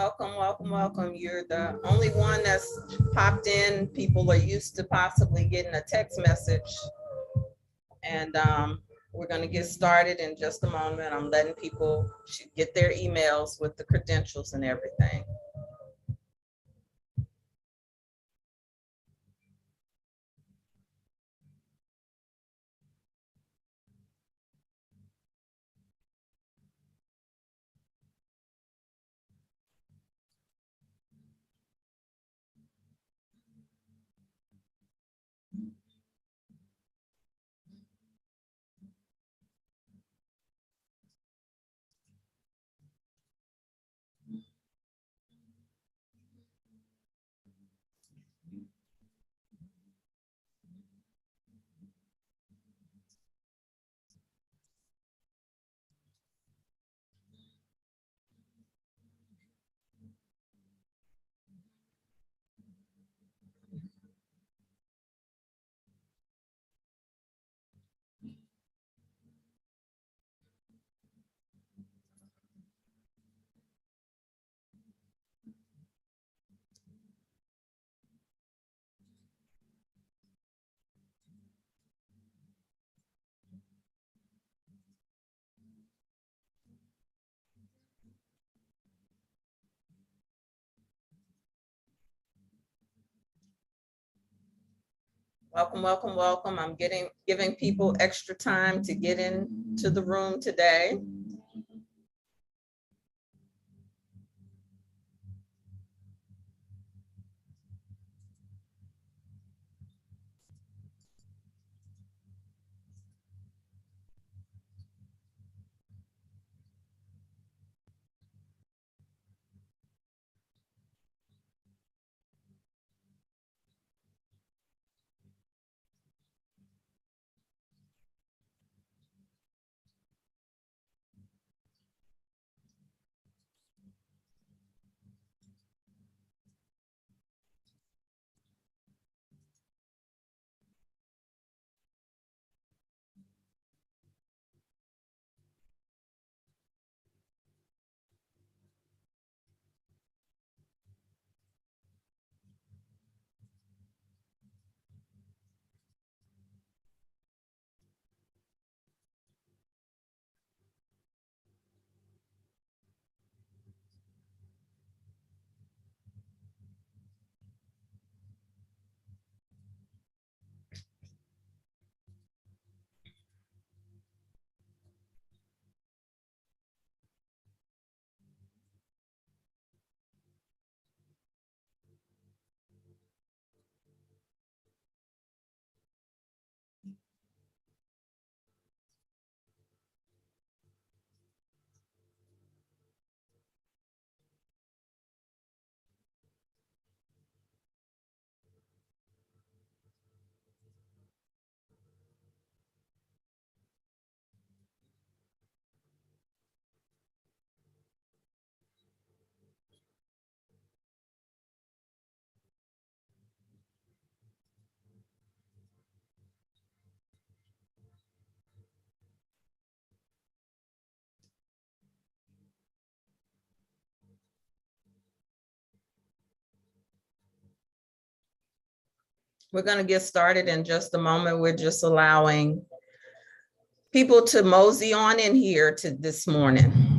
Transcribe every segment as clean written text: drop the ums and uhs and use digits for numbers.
Welcome, welcome, welcome. You're the only one that's popped in. People are used to possibly getting a text message. And we're going to get started in just a moment. I'm letting people get their emails with the credentials and everything. Welcome, welcome, welcome. I'm giving people extra time to get into the room today. We're going to get started in just a moment. We're just allowing people to mosey on in here to this morning.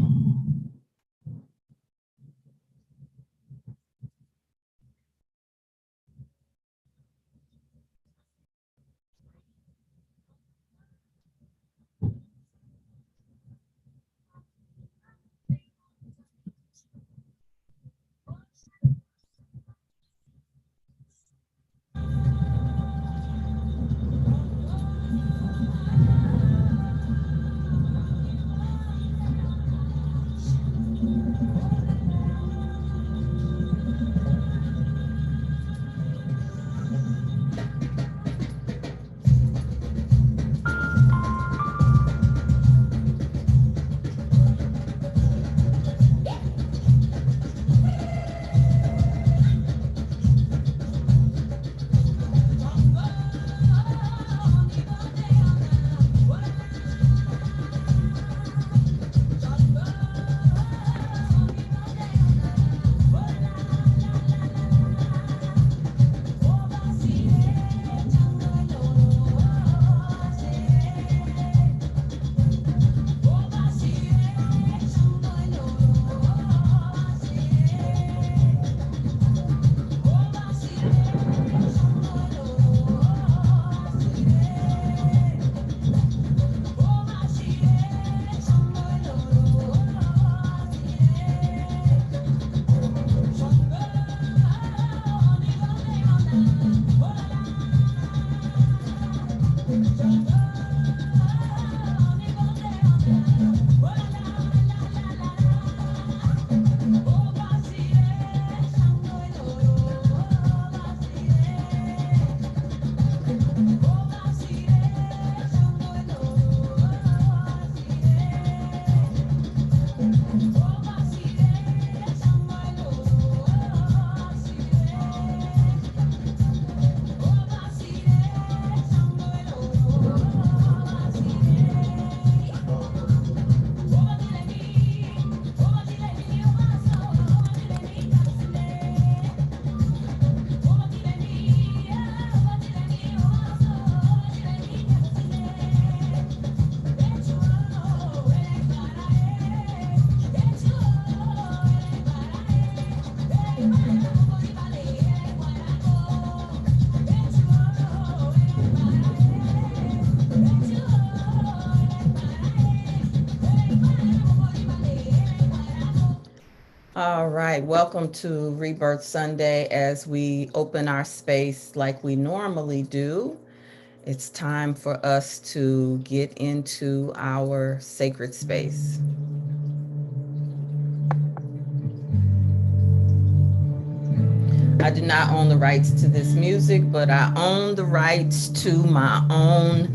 All right, welcome to Rebirth Sunday. As we open our space like we normally do, it's time for us to get into our sacred space. I do not own the rights to this music, but I own the rights to my own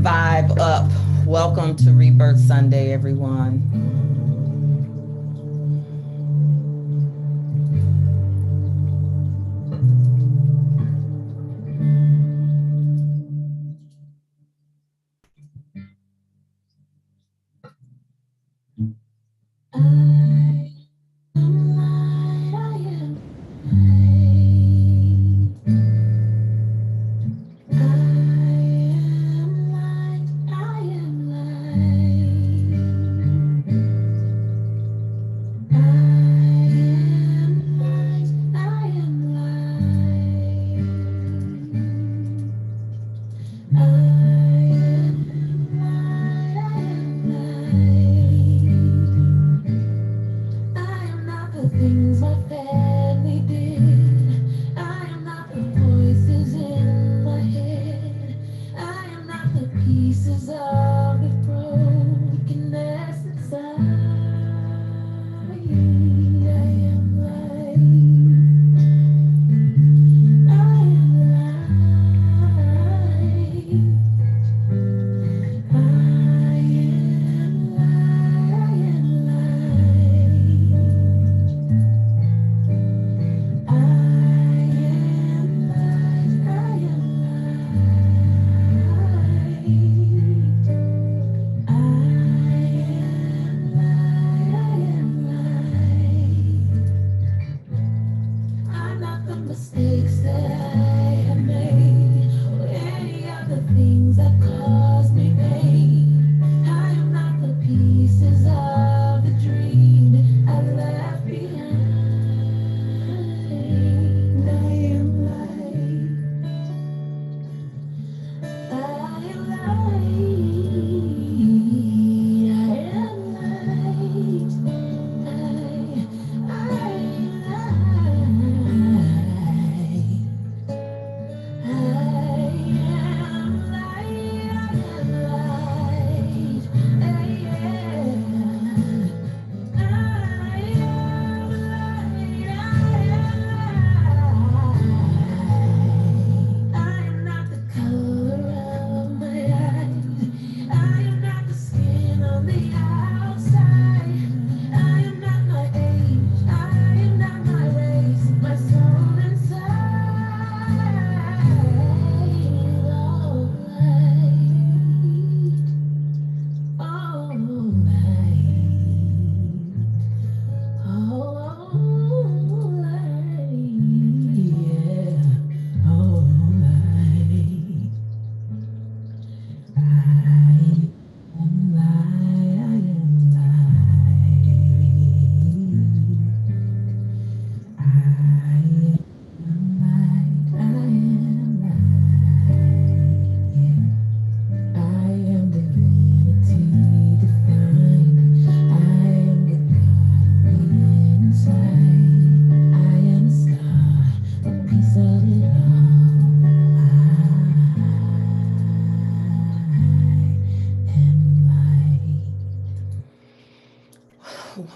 vibe up. Welcome to Rebirth Sunday, everyone.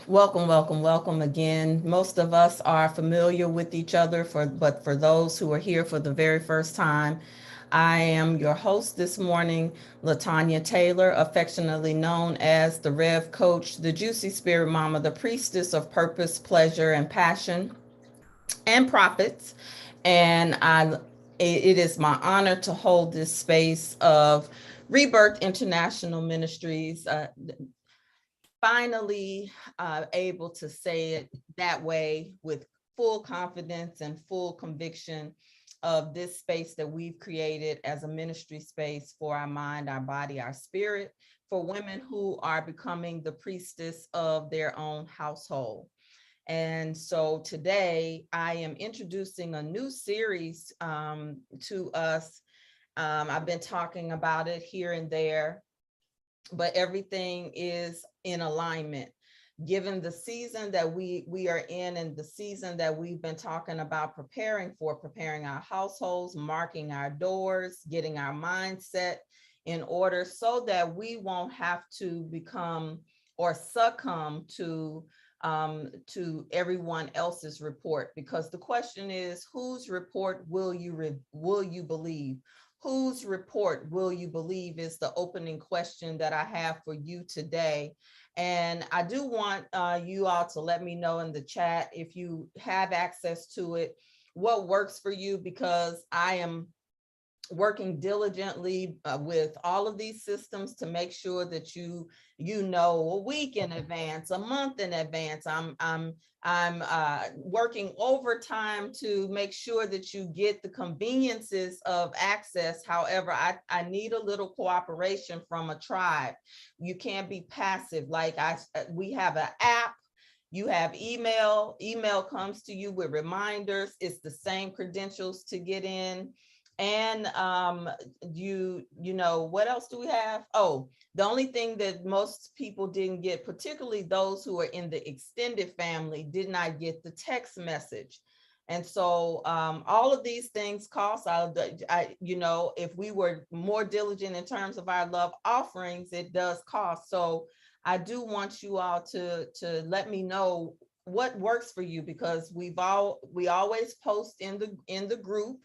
Welcome, welcome, welcome again. Most of us are familiar with each other, but for those who are here for the very first time, I am your host this morning, LaTanya Taylor, affectionately known as the Rev Coach, the Juicy Spirit Mama, the Priestess of Purpose, Pleasure, and Passion, and Profits. And it is my honor to hold this space of ReBirth International Ministries. Finally able to say it that way with full confidence and full conviction of this space that we've created as a ministry space for our mind, our body, our spirit, for women who are becoming the priestess of their own household. And so today I am introducing a new series to us. I've been talking about it here and there, but everything is in alignment. given the season that we are in, and the season that we've been talking about preparing our households, marking our doors, getting our mindset in order so that we won't have to become or succumb to everyone else's report. Because the question is, whose report will you believe? Whose report will you believe is the opening question that I have for you today. And I do want you all to let me know in the chat, if you have access to it, what works for you, because I am working diligently with all of these systems to make sure that you know a week in advance, a month in advance. I'm working overtime to make sure that you get the conveniences of access. However, I need a little cooperation from a tribe. You can't be passive. Like we have an app. You have email comes to you with reminders. It's the same credentials to get in. And you know, what else do we have? Oh, the only thing that most people didn't get, particularly those who are in the extended family, did not get the text message. And so all of these things cost. You know, if we were more diligent in terms of our love offerings, it does cost. So I do want you all to let me know what works for you, because we always post in the group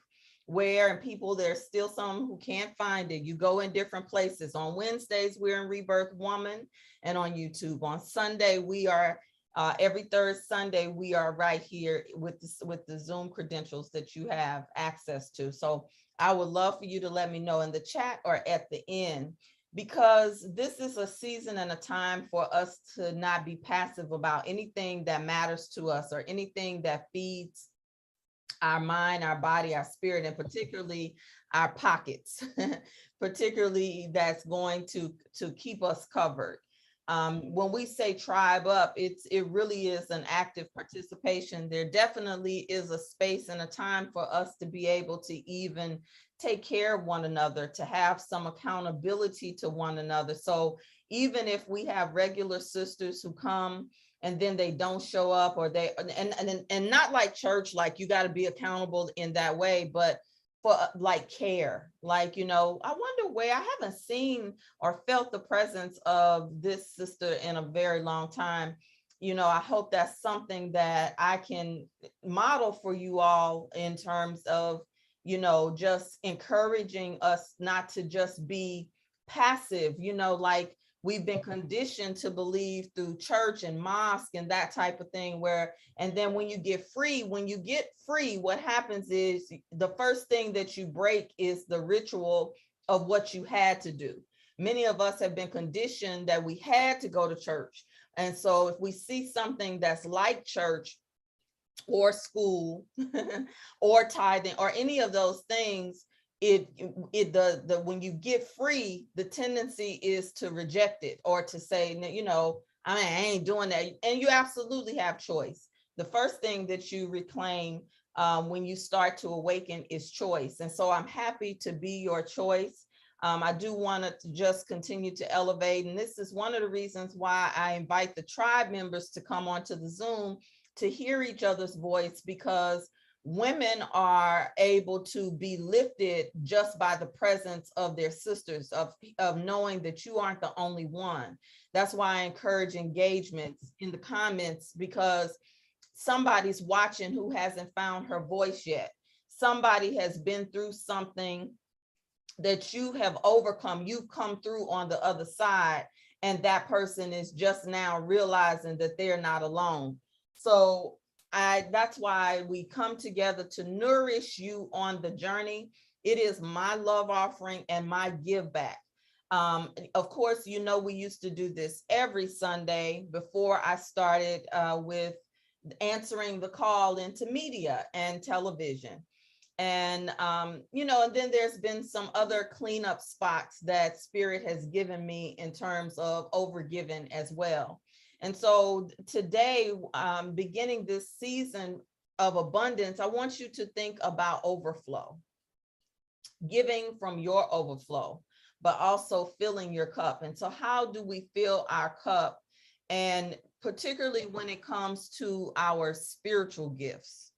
where, and people, there's still some who can't find it. You go in different places. On Wednesdays, we're in Rebirth Woman and on YouTube. On Sunday, we are every third Sunday, we are right here with the Zoom credentials that you have access to. So I would love for you to let me know in the chat or at the end, because this is a season and a time for us to not be passive about anything that matters to us or anything that feeds our mind, our body, our spirit, and particularly our pockets, particularly that's going to keep us covered. When we say tribe up, it really is an active participation. There definitely is a space and a time for us to be able to even take care of one another, to have some accountability to one another. So even if we have regular sisters who come and then they don't show up, or they and not like church, like you got to be accountable in that way, but for like care, like, you know, I wonder where, I haven't seen or felt the presence of this sister in a very long time. You know, I hope that's something that I can model for you all in terms of, you know, just encouraging us not to just be passive, you know, like we've been conditioned to believe through church and mosque and that type of thing, where, and then when you get free, what happens is the first thing that you break is the ritual of what you had to do. Many of us have been conditioned that we had to go to church. And so if we see something that's like church or school or tithing or any of those things, when you get free, the tendency is to reject it or to say, you know, I ain't doing that. And you absolutely have choice. The first thing that you reclaim when you start to awaken is choice. And so I'm happy to be your choice. I do want to just continue to elevate. And this is one of the reasons why I invite the tribe members to come onto the Zoom to hear each other's voice, because women are able to be lifted just by the presence of their sisters, of knowing that you aren't the only one. That's why I encourage engagements in the comments, because somebody's watching who hasn't found her voice yet. Somebody has been through something that you have overcome. You've come through on the other side, and that person is just now realizing that they're not alone. So that's why we come together to nourish you on the journey. It is my love offering and my give back. Of course, you know, we used to do this every Sunday before I started with answering the call into media and television. And, you know, and then there's been some other cleanup spots that Spirit has given me in terms of overgiving as well. And so today, beginning this season of abundance, I want you to think about overflow, giving from your overflow, but also filling your cup. And so how do we fill our cup? And particularly when it comes to our spiritual gifts.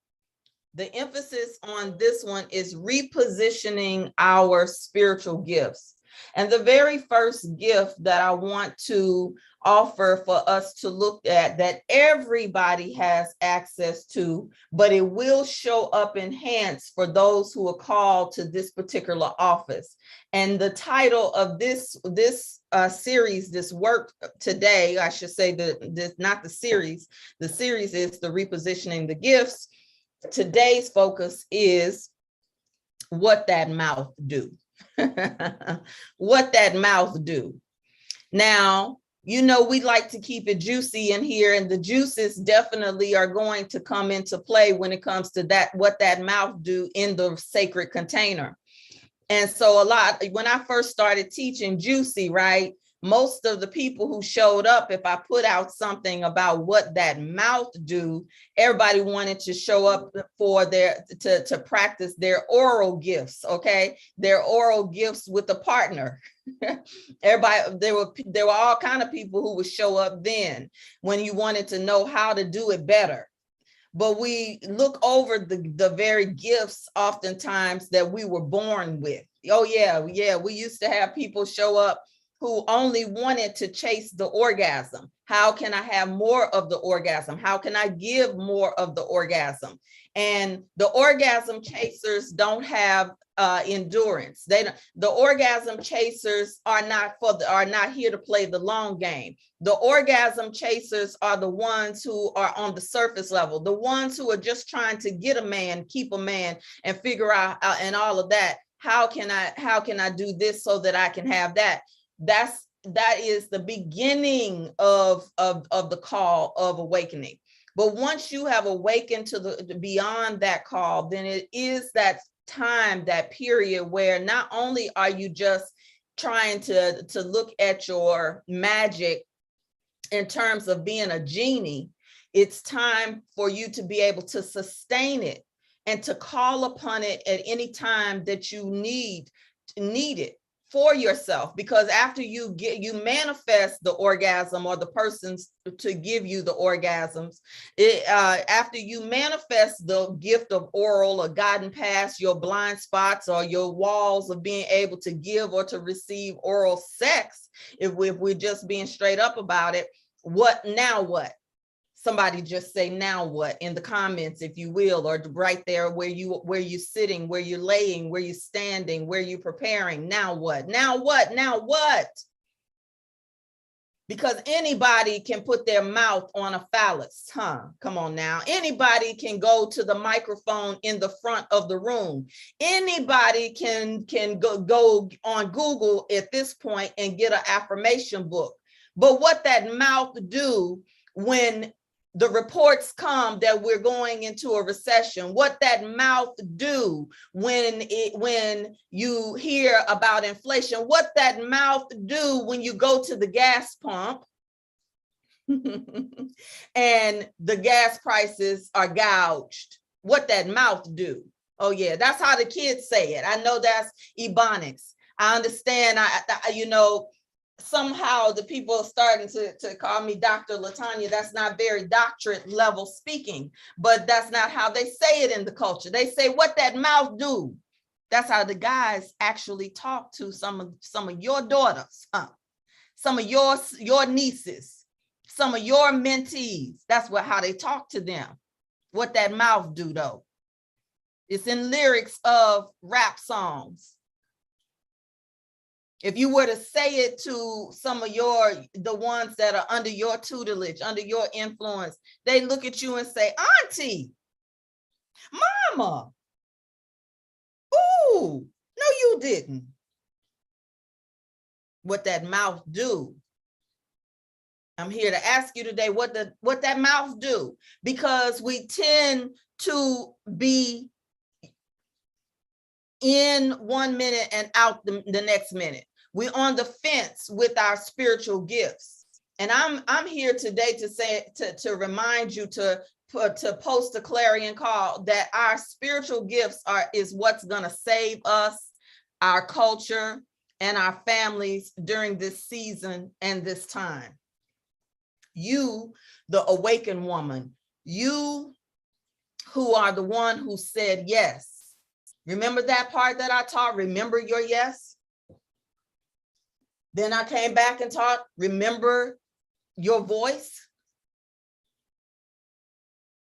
The emphasis on this one is repositioning our spiritual gifts. And the very first gift that I want to offer for us to look at, that everybody has access to, but it will show up enhanced for those who are called to this particular office. And the title of this series, this work today, I should say, not the series. The series is the Repositioning the Gifts. Today's focus is what that mouth do. What that mouth do. Now, you know, we like to keep it juicy in here, and the juices definitely are going to come into play when it comes to that, what that mouth do in the sacred container. And so when I first started teaching juicy, right, most of the people who showed up, if I put out something about what that mouth do, everybody wanted to show up for to practice their oral gifts, okay? Their oral gifts with a partner. Everybody, there were all kind of people who would show up then when you wanted to know how to do it better. But we look over the very gifts oftentimes that we were born with. Oh yeah, we used to have people show up who only wanted to chase the orgasm. How can I have more of the orgasm? How can I give more of the orgasm? And the orgasm chasers don't have endurance. The orgasm chasers are not here to play the long game. The orgasm chasers are the ones who are on the surface level, the ones who are just trying to get a man, keep a man, and figure out and all of that. How can I do this so that I can have that? That is the beginning of the call of awakening. But once you have awakened to the beyond that call, then it is that time, that period where not only are you just trying to look at your magic in terms of being a genie, it's time for you to be able to sustain it and to call upon it at any time that you need it for yourself. Because after you manifest the orgasm, or the persons to give you the orgasms, after you manifest the gift of oral, or gotten past your blind spots or your walls of being able to give or to receive oral sex, if we're just being straight up about it, what now? What? Somebody just say now what in the comments, if you will, or right there where you're sitting, where you're laying, where you're standing, where you're preparing. Now what? Now what? Now what? Because anybody can put their mouth on a phallus, huh? Come on now. Anybody can go to the microphone in the front of the room. Anybody can go on Google at this point and get an affirmation book. But what that mouth do when the reports come that we're going into a recession, what that mouth do when you hear about inflation, what that mouth do when you go to the gas pump and the gas prices are gouged, what that mouth do? Oh yeah, that's how the kids say it. I know that's Ebonics. I understand. Somehow the people are starting to call me Dr. Latanya. That's not very doctorate level speaking, but that's not how they say it in the culture. They say what that mouth do. That's how the guys actually talk to some of your daughters, some of your nieces, some of your mentees. That's how they talk to them. What that mouth do though. It's in lyrics of rap songs. If you were to say it to some of the ones that are under your tutelage, under your influence, they look at you and say, Auntie, Mama, ooh, no, you didn't. What that mouth do? I'm here to ask you today what that mouth do, because we tend to be in 1 minute and out the next minute. We're on the fence with our spiritual gifts. And I'm here today to remind you to post a clarion call that our spiritual gifts is what's going to save us, our culture, and our families during this season and this time. You, the awakened woman, you who are the one who said yes. Remember that part that I taught? Remember your yes? Then I came back and taught, remember your voice.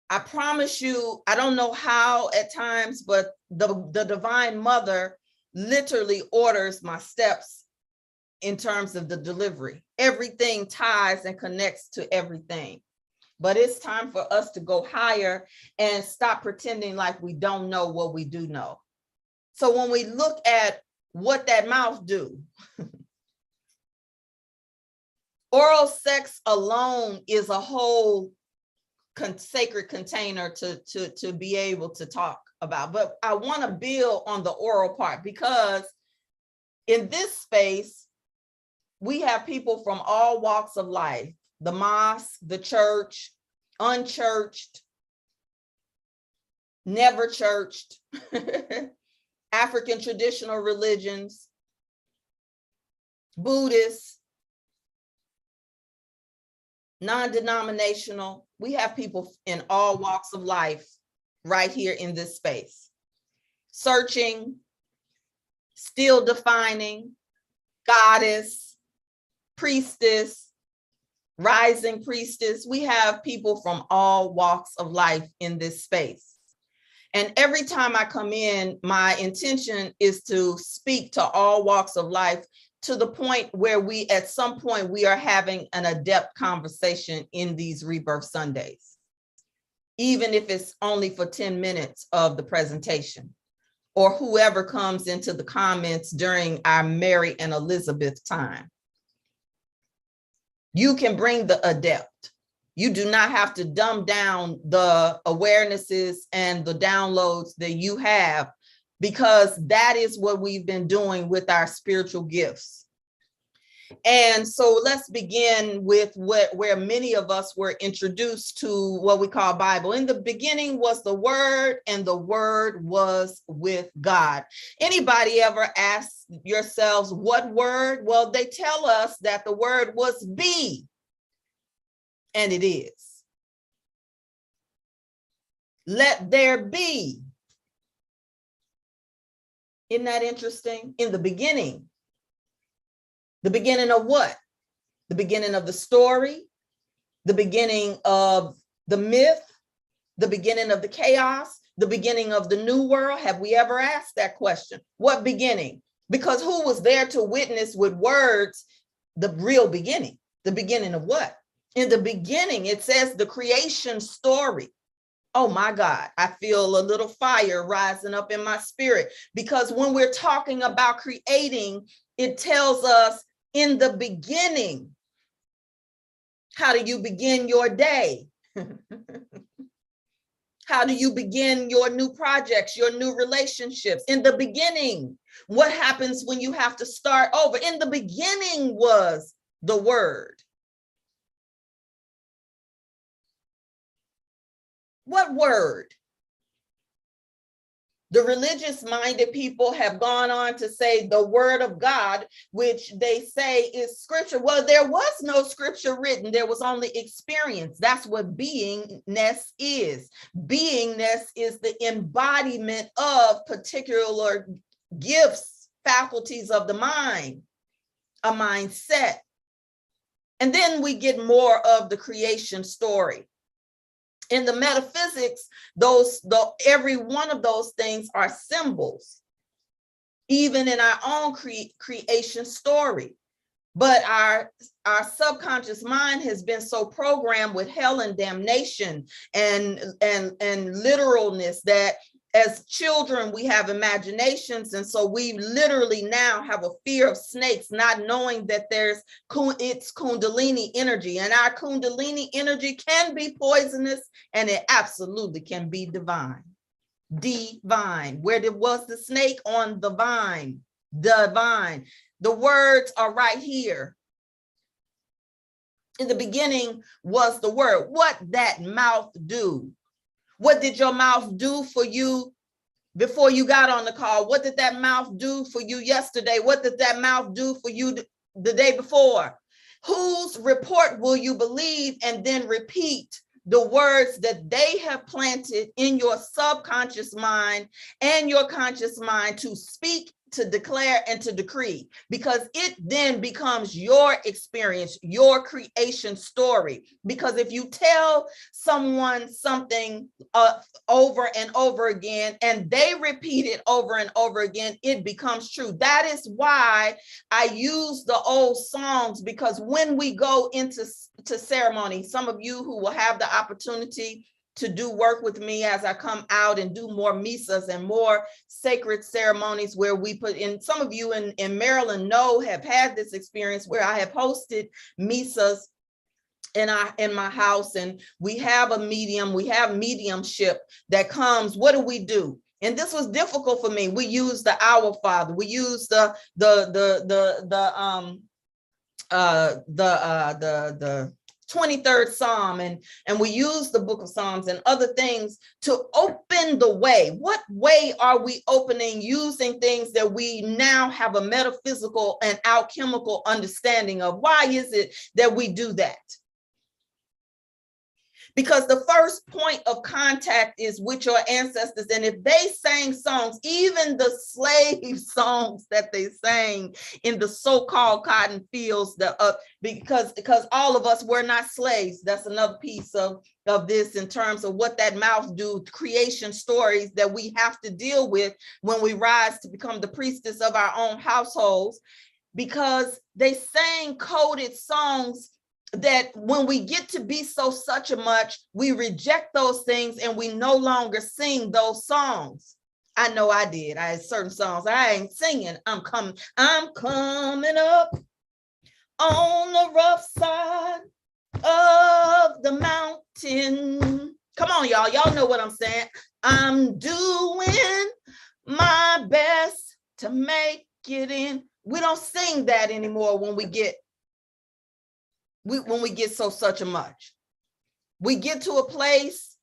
I promise you, I don't know how at times, but the Divine Mother literally orders my steps in terms of the delivery. Everything ties and connects to everything. But it's time for us to go higher and stop pretending like we don't know what we do know. So when we look at what that mouth do, oral sex alone is a whole sacred container to be able to talk about. But I want to build on the oral part, because in this space, we have people from all walks of life, the mosque, the church, unchurched, never churched, African traditional religions, Buddhists, non-denominational. We have people in all walks of life right here in this space, searching, still defining, goddess, priestess, rising priestess. We have people from all walks of life in this space. And every time I come in, my intention is to speak to all walks of life, to the point where at some point, we are having an adept conversation in these Rebirth Sundays, even if it's only for 10 minutes of the presentation, or whoever comes into the comments during our Mary and Elizabeth time. You can bring the adept. You do not have to dumb down the awarenesses and the downloads that you have, because that is what we've been doing with our spiritual gifts. And so let's begin with where many of us were introduced to what we call Bible. In the beginning was the Word, and the Word was with God. Anybody ever ask yourselves, what word? Well, they tell us that the word was be, and it is. Let there be. Isn't that interesting? In the beginning. The beginning of what? The beginning of the story, the beginning of the myth, the beginning of the chaos, the beginning of the new world. Have we ever asked that question? What beginning? Because who was there to witness with words the real beginning? The beginning of what? In the beginning, it says the creation story. Oh my God, I feel a little fire rising up in my spirit, because when we're talking about creating, it tells us in the beginning. How do you begin your day? How do you begin your new projects, your new relationships? In the beginning. What happens when you have to start over? In the beginning was the Word. What word? The religious-minded people have gone on to say the word of God, which they say is scripture. Well, there was no scripture written. There was only experience. That's what beingness is. Beingness is the embodiment of particular gifts, faculties of the mind, a mindset. And then we get more of the creation story. In the metaphysics, every one of those things are symbols, even in our own creation story. But our subconscious mind has been so programmed with hell and damnation and literalness that as children, we have imaginations. And so we literally now have a fear of snakes, not knowing that it's Kundalini energy. And our Kundalini energy can be poisonous, and it absolutely can be divine. Divine. Where was the snake? On the vine. Divine. The words are right here. In the beginning was the word. What that mouth do? What did your mouth do for you before you got on the call? What did that mouth do for you yesterday? What did that mouth do for you the day before? Whose report will you believe? And then repeat the words that they have planted in your subconscious mind and your conscious mind to speak, to declare, and to decree, because it then becomes your experience, your creation story. Because if you tell someone something over and over again, and they repeat it over and over again, it becomes true. That is why I use the old songs, because when we go into ceremony, some of you who will have the opportunity to do work with me as I come out and do more misas and more sacred ceremonies where we put in, some of you in Maryland have had this experience where I have hosted misas in my house, and we have a medium, we have mediumship that comes. What do? And this was difficult for me. We use the Our Father, we use the 23rd Psalm, and we use the book of Psalms and other things to open the way. What way are we opening? Using things that we now have a metaphysical and alchemical understanding of. Why is it that we do that? Because the first point of contact is with your ancestors. And if they sang songs, even the slave songs that they sang in the so-called cotton fields, because all of us were not slaves. That's another piece of this in terms of what that mouth do, creation stories that we have to deal with when we rise to become the priestess of our own households, because they sang coded songs that when we get to be so such a much, we reject those things and we no longer sing those songs. I know I did. I had certain songs I ain't singing. I'm coming up on the rough side of the mountain. Come on, y'all. Y'all know what I'm saying. I'm doing my best to make it in. We don't sing that anymore when we get so such a much. We get to a place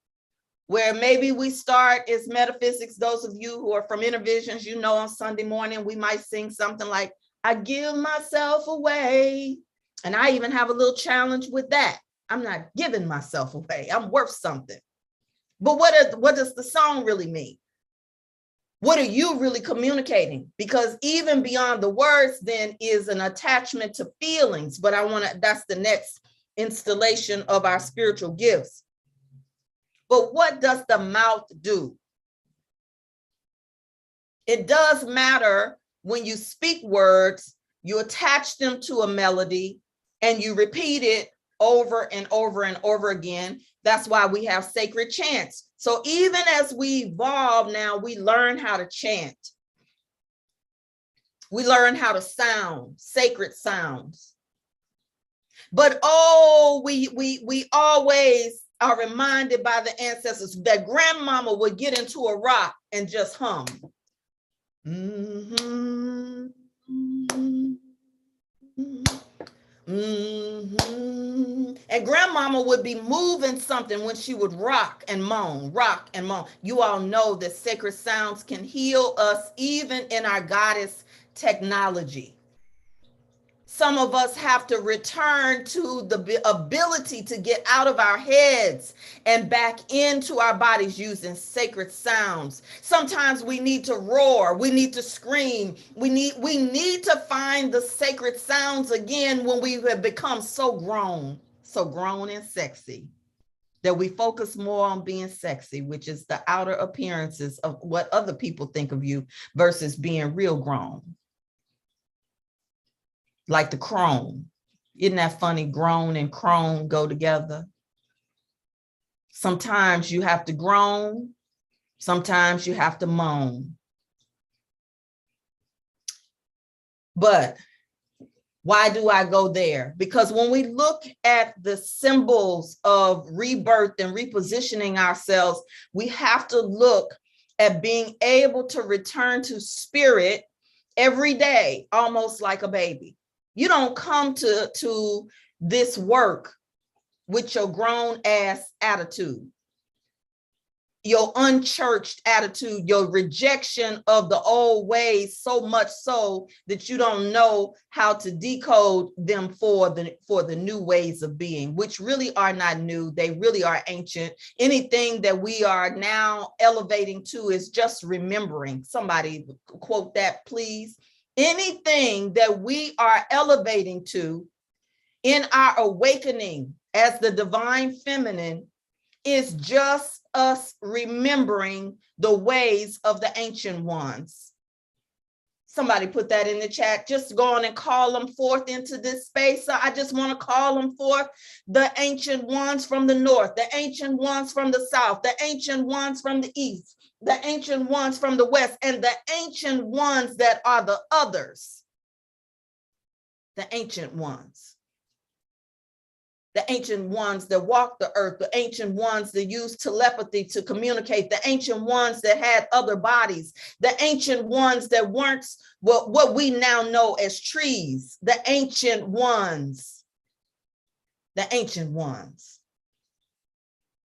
where maybe we start as metaphysics. Those of you who are from Intervisions, you know, on Sunday morning, we might sing something like, I give myself away. And I even have a little challenge with that. I'm not giving myself away. I'm worth something. But what does the song really mean? What are you really communicating? Because even beyond the words then is an attachment to feelings. But that's the next installation of our spiritual gifts. But what does the mouth do? It does matter when you speak words, you attach them to a melody and you repeat it over and over and over again. That's why we have sacred chants. So even as we evolve now, we learn how to chant. We learn how to sound, sacred sounds. But we always are reminded by the ancestors that grandmama would get into a rock and just hum. Mm-hmm. Mm-hmm. And grandmama would be moving something when she would rock and moan, rock and moan. You all know that sacred sounds can heal us even in our goddess technology. Some of us have to return to the ability to get out of our heads and back into our bodies using sacred sounds. Sometimes we need to roar, we need to scream, we need to find the sacred sounds again when we have become so grown and sexy that we focus more on being sexy, which is the outer appearances of what other people think of you versus being real grown. Like the crone. Isn't that funny? Grown and crone go together. Sometimes you have to groan. Sometimes you have to moan. But why do I go there? Because when we look at the symbols of rebirth and repositioning ourselves, we have to look at being able to return to spirit every day, almost like a baby. You don't come to this work with your grown ass attitude. your unchurched attitude, your rejection of the old ways, so much so that you don't know how to decode them for the new ways of being, which really are not new. They really are ancient. Anything that we are now elevating to is just remembering. Somebody quote that, please. Anything that we are elevating to in our awakening as the divine feminine is just us remembering the ways of the ancient ones. Somebody put that in the chat. Just go on and call them forth into this space. So I just want to call them forth, the ancient ones from the north, the ancient ones from the south, the ancient ones from the east, the ancient ones from the west, and the ancient ones that are the others. The ancient ones. The ancient ones that walked the earth, the ancient ones that used telepathy to communicate, the ancient ones that had other bodies, the ancient ones that weren't what we now know as trees, the ancient ones,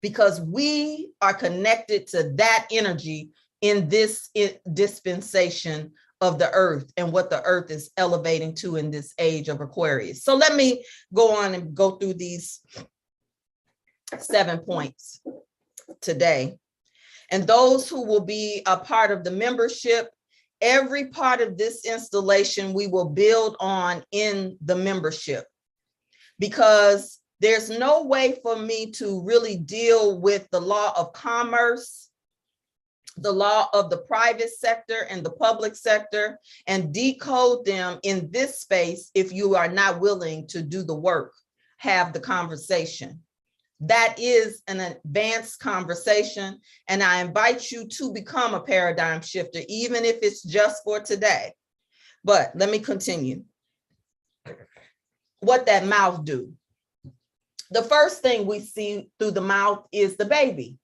because we are connected to that energy in this dispensation of the earth and what the earth is elevating to in this age of Aquarius. So let me go on and go through these 7 points today. And those who will be a part of the membership, every part of this installation we will build on in the membership, because there's no way for me to really deal with the law of commerce, the law of the private sector and the public sector, and decode them in this space if you are not willing to do the work, have the conversation. That is an advanced conversation, and I invite you to become a paradigm shifter, even if it's just for today. But let me continue. What that mouth do? The first thing we see through the mouth is the baby.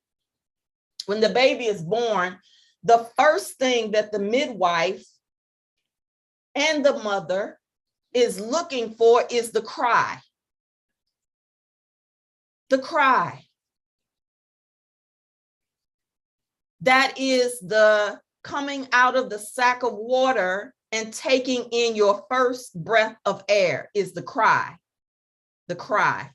When the baby is born, the first thing that the midwife and the mother is looking for is the cry. The cry. That is the coming out of the sack of water and taking in your first breath of air is the cry. The cry.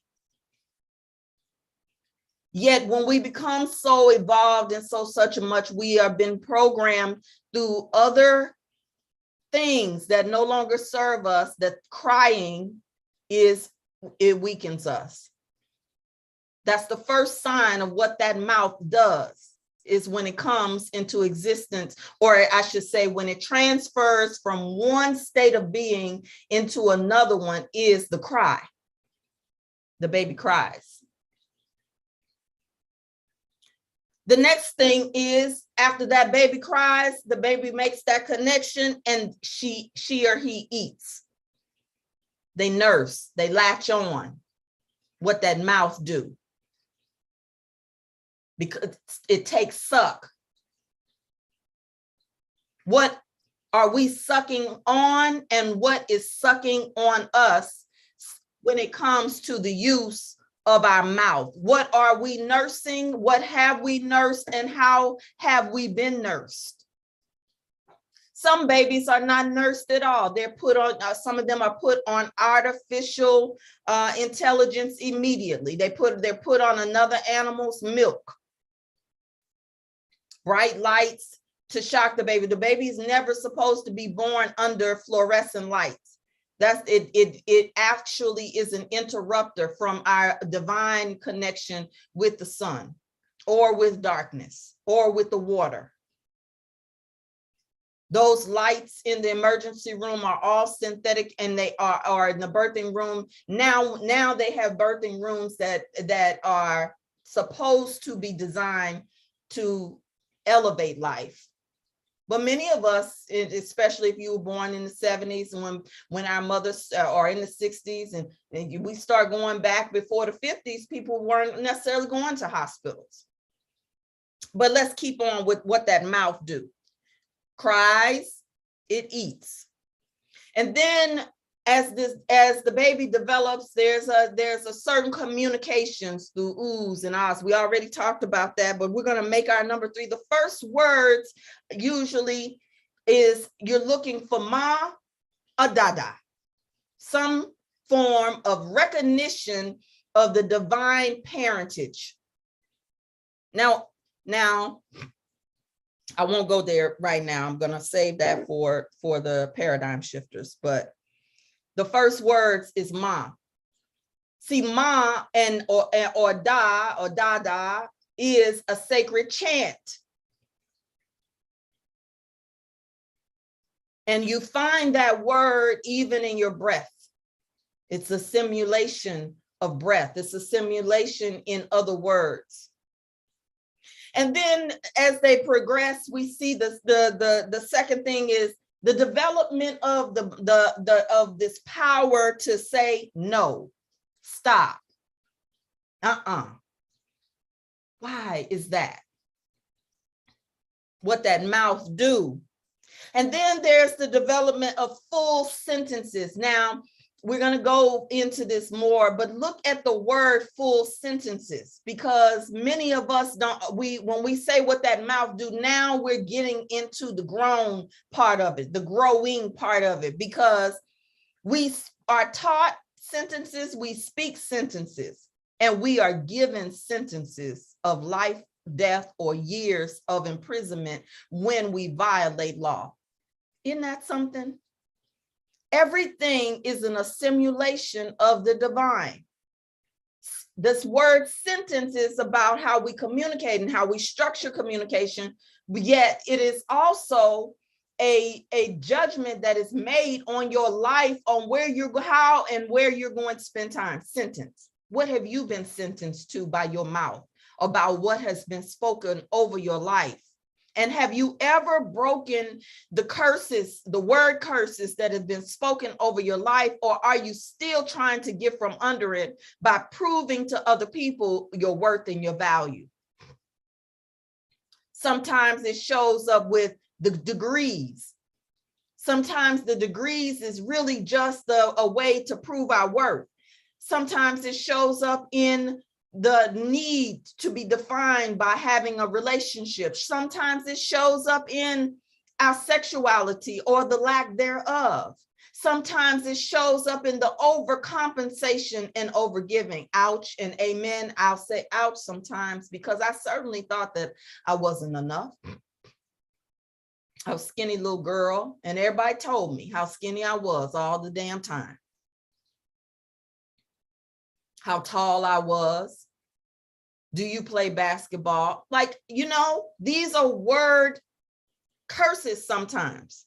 Yet when we become so evolved and so such much, we have been programmed through other things that no longer serve us, that crying it weakens us. That's the first sign of what that mouth does, is when it comes into existence, or I should say when it transfers from one state of being into another one, is the cry. The baby cries. The next thing is, after that baby cries, the baby makes that connection and she or he eats. They nurse, they latch on. What that mouth do? Because it takes suck. What are we sucking on, and what is sucking on us when it comes to the use of our mouth? What are we nursing? What have we nursed, and how have we been nursed? Some babies are not nursed at all. They're put on, some of them are put on artificial intelligence immediately. They're put on another animal's milk. Bright lights to shock the baby. The baby is never supposed to be born under fluorescent lights. That's it. It actually is an interrupter from our divine connection with the sun, or with darkness, or with the water. Those lights in the emergency room are all synthetic, and they are in the birthing room. Now they have birthing rooms that are supposed to be designed to elevate life. But many of us, especially if you were born in the 70s, when our mothers are in the 60s, and we start going back before the 50s, people weren't necessarily going to hospitals. But let's keep on with what that mouth do. Cries, it eats. And then as the baby develops, there's a certain communications through oohs and ahs. We already talked about that, but we're going to make our number 3. The first words usually is you're looking for ma or dada, some form of recognition of the divine parentage. Now, I won't go there right now. I'm going to save that for the paradigm shifters, but the first words is ma. See, ma and or da or dada is a sacred chant. And you find that word even in your breath. It's a simulation of breath. It's a simulation in other words. And then as they progress, we see the second thing is the development of of this power to say no, stop. Why is that? What that mouth do? And then there's the development of full sentences. Now, we're going to go into this more, but look at the word full sentences, because many of us when we say what that mouth do, now we're getting into the grown part of it, the growing part of it, because we are taught sentences, we speak sentences, and we are given sentences of life, death, or years of imprisonment when we violate law. Isn't that something? Everything is in a simulation of the divine. This word sentence is about how we communicate and how we structure communication, yet it is also a judgment that is made on your life, on where how and where you're going to spend time. Sentence. What have you been sentenced to by your mouth about what has been spoken over your life? And have you ever broken the curses, the word curses that have been spoken over your life? Or are you still trying to get from under it by proving to other people your worth and your value? Sometimes it shows up with the degrees. Sometimes the degrees is really just a way to prove our worth. Sometimes it shows up in the need to be defined by having a relationship. Sometimes it shows up in our sexuality or the lack thereof. Sometimes it shows up in the overcompensation and overgiving. Ouch and amen. I'll say ouch sometimes, because I certainly thought that I wasn't enough. I was a skinny little girl, and everybody told me how skinny I was all the damn time. How tall I was. Do you play basketball? Like, you know, these are word curses sometimes.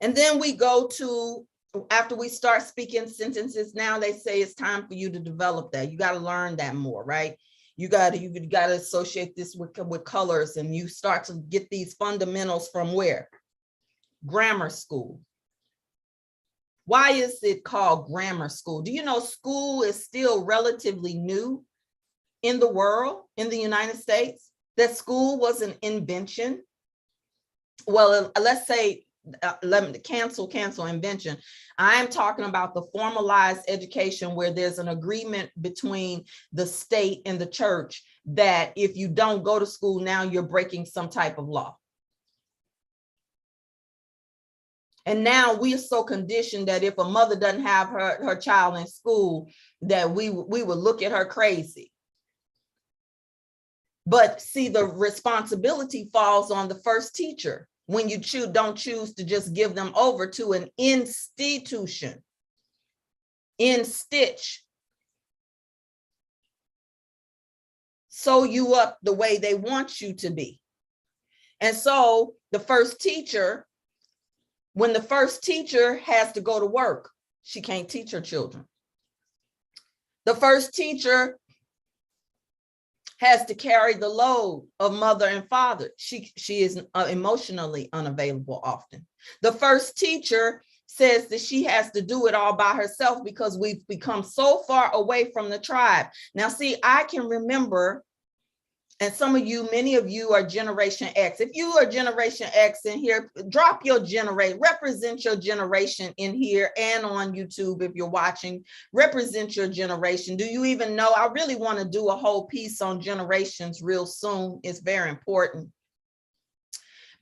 And then we go to, after we start speaking sentences, now they say it's time for you to develop that. You got to learn that more, right? You got to associate this with colors, and you start to get these fundamentals from where? Grammar school. Why is it called grammar school? Do you know school is still relatively new in the world, in the United States? That school was an invention. Well, let's say, let me cancel invention. I am talking about the formalized education where there's an agreement between the state and the church that if you don't go to school now, you're breaking some type of law. And now we are so conditioned that if a mother doesn't have her child in school, that we would look at her crazy. But see, the responsibility falls on the first teacher when you don't choose to just give them over to an institution, sew you up the way they want you to be. And so the first teacher, when the first teacher has to go to work, she can't teach her children. The first teacher has to carry the load of mother and father. She is emotionally unavailable often. The first teacher says that she has to do it all by herself because we've become so far away from the tribe. Now, see, I can remember And some of you, many of you are Generation X. If you are Generation X in here, drop your generation, represent your generation in here and on YouTube if you're watching. Represent your generation. Do you even know? I really want to do a whole piece on generations real soon. It's very important.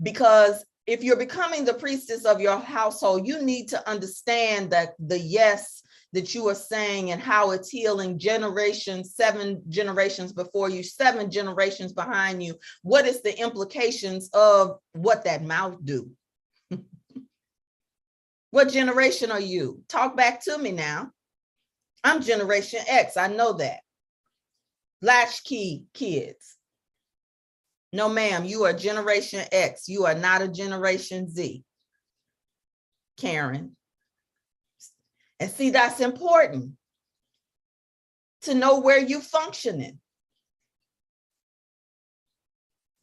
Because if you're becoming the priestess of your household, you need to understand that the yes that you are saying and how it's healing generations, 7 generations before you, 7 generations behind you. What is the implications of what that mouth do? What generation are you? Talk back to me now. I'm Generation X. I know that. Latchkey kids. No, ma'am, you are Generation X. You are not a Generation Z. Karen. And see, that's important to know where you're functioning.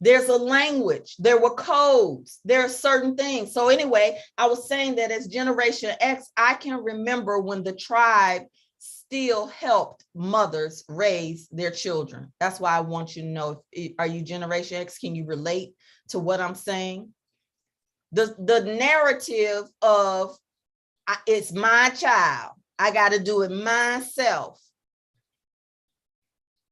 There's a language, there were codes, there are certain things. So anyway, I was saying that as Generation X, I can remember when the tribe still helped mothers raise their children. That's why I want you to know, are you Generation X? Can you relate to what I'm saying? The narrative of it's my child, I got to do it myself.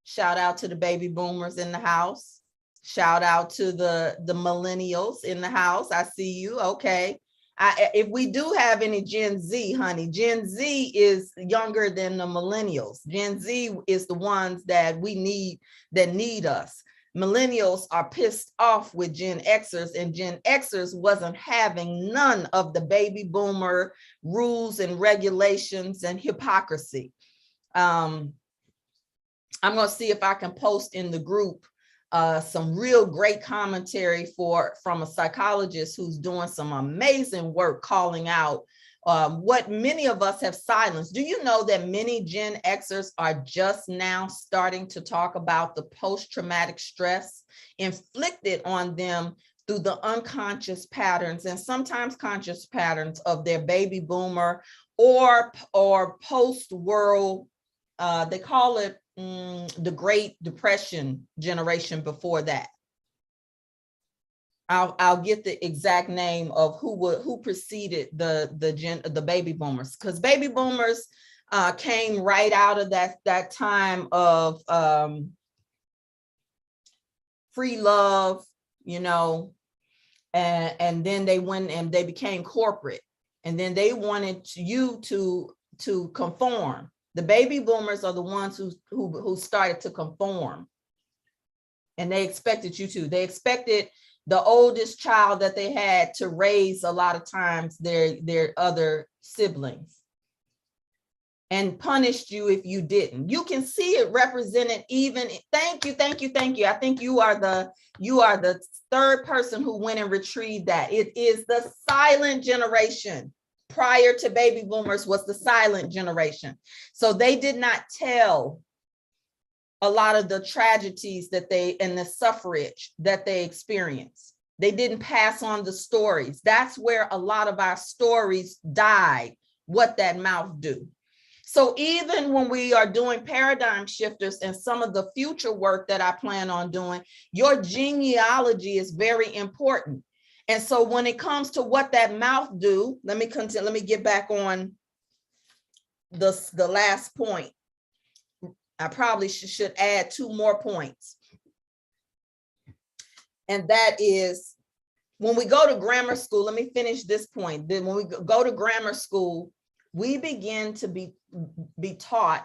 Shout out to the baby boomers in the house. Shout out to the millennials in the house. I see you. Okay. If we do have any Gen Z, honey, Gen Z is younger than the millennials. Gen Z is the ones that we need, that need us. Millennials are pissed off with Gen Xers, and Gen Xers wasn't having none of the baby boomer rules and regulations and hypocrisy. I'm going to see if I can post in the group some real great commentary from a psychologist who's doing some amazing work calling out what many of us have silenced. Do you know that many Gen Xers are just now starting to talk about the post-traumatic stress inflicted on them through the unconscious patterns and sometimes conscious patterns of their baby boomer or post-world, they call it the Great Depression generation before that. I'll get the exact name of who preceded the baby boomers, because baby boomers came right out of that time of free love, you know, and then they went and they became corporate, and then they wanted you to conform. The baby boomers are the ones who started to conform, and they expected you to. They expected the oldest child that they had to raise a lot of times their other siblings, and punished you if you didn't. You can see it represented even. Thank you. I think you are the third person who went and retrieved that. It is the silent generation. Prior to baby boomers was the silent generation. So they did not tell a lot of the tragedies and the suffrage that they experienced. They didn't pass on the stories. That's where a lot of our stories died, what that mouth do. So even when we are doing paradigm shifters and some of the future work that I plan on doing, your genealogy is very important. And so when it comes to what that mouth do, let me continue. Let me get back on the last point. I probably should add 2 more points. And that is, when we go to grammar school, let me finish this point. Then when we go to grammar school, we begin to be taught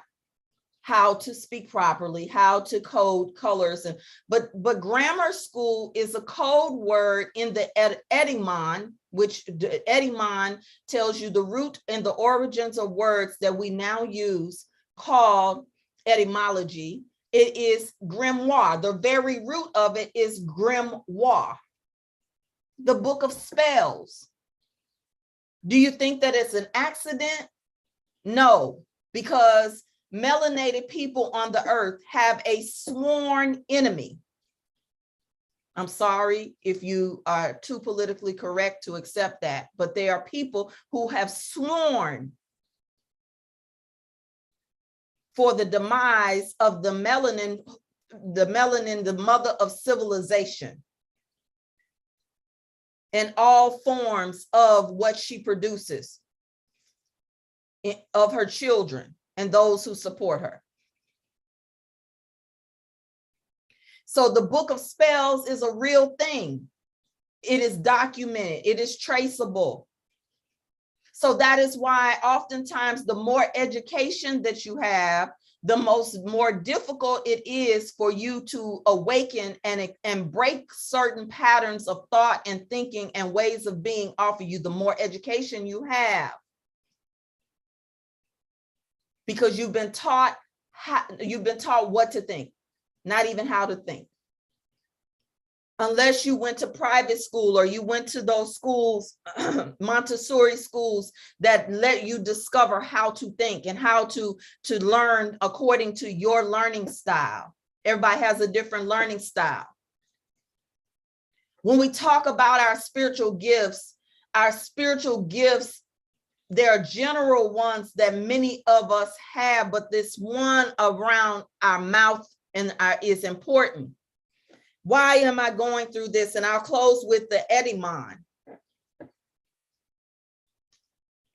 how to speak properly, how to code colors, but grammar school is a code word in the etymon, which the etymon tells you the root and the origins of words that we now use, called etymology. It is grimoire. The very root of it is grimoire, the book of spells. Do you think that it's an accident? No, because melanated people on the earth have a sworn enemy. I'm sorry if you are too politically correct to accept that, but there are people who have sworn for the demise of the melanin the melanin, the mother of civilization, in all forms of what she produces of her children and those who support her. So the book of spells is a real thing. It is documented, it is traceable. So that is why oftentimes the more education that you have, the more difficult it is for you to awaken and break certain patterns of thought and thinking and ways of being off of you, the more education you have. Because you've been taught what to think, not even how to think. Unless you went to private school or you went to those schools, Montessori schools, that let you discover how to think and how to learn according to your learning style. Everybody has a different learning style. When we talk about our spiritual gifts, there are general ones that many of us have, but this one around our mouth is important. Why am I going through this? And I'll close with the etymon.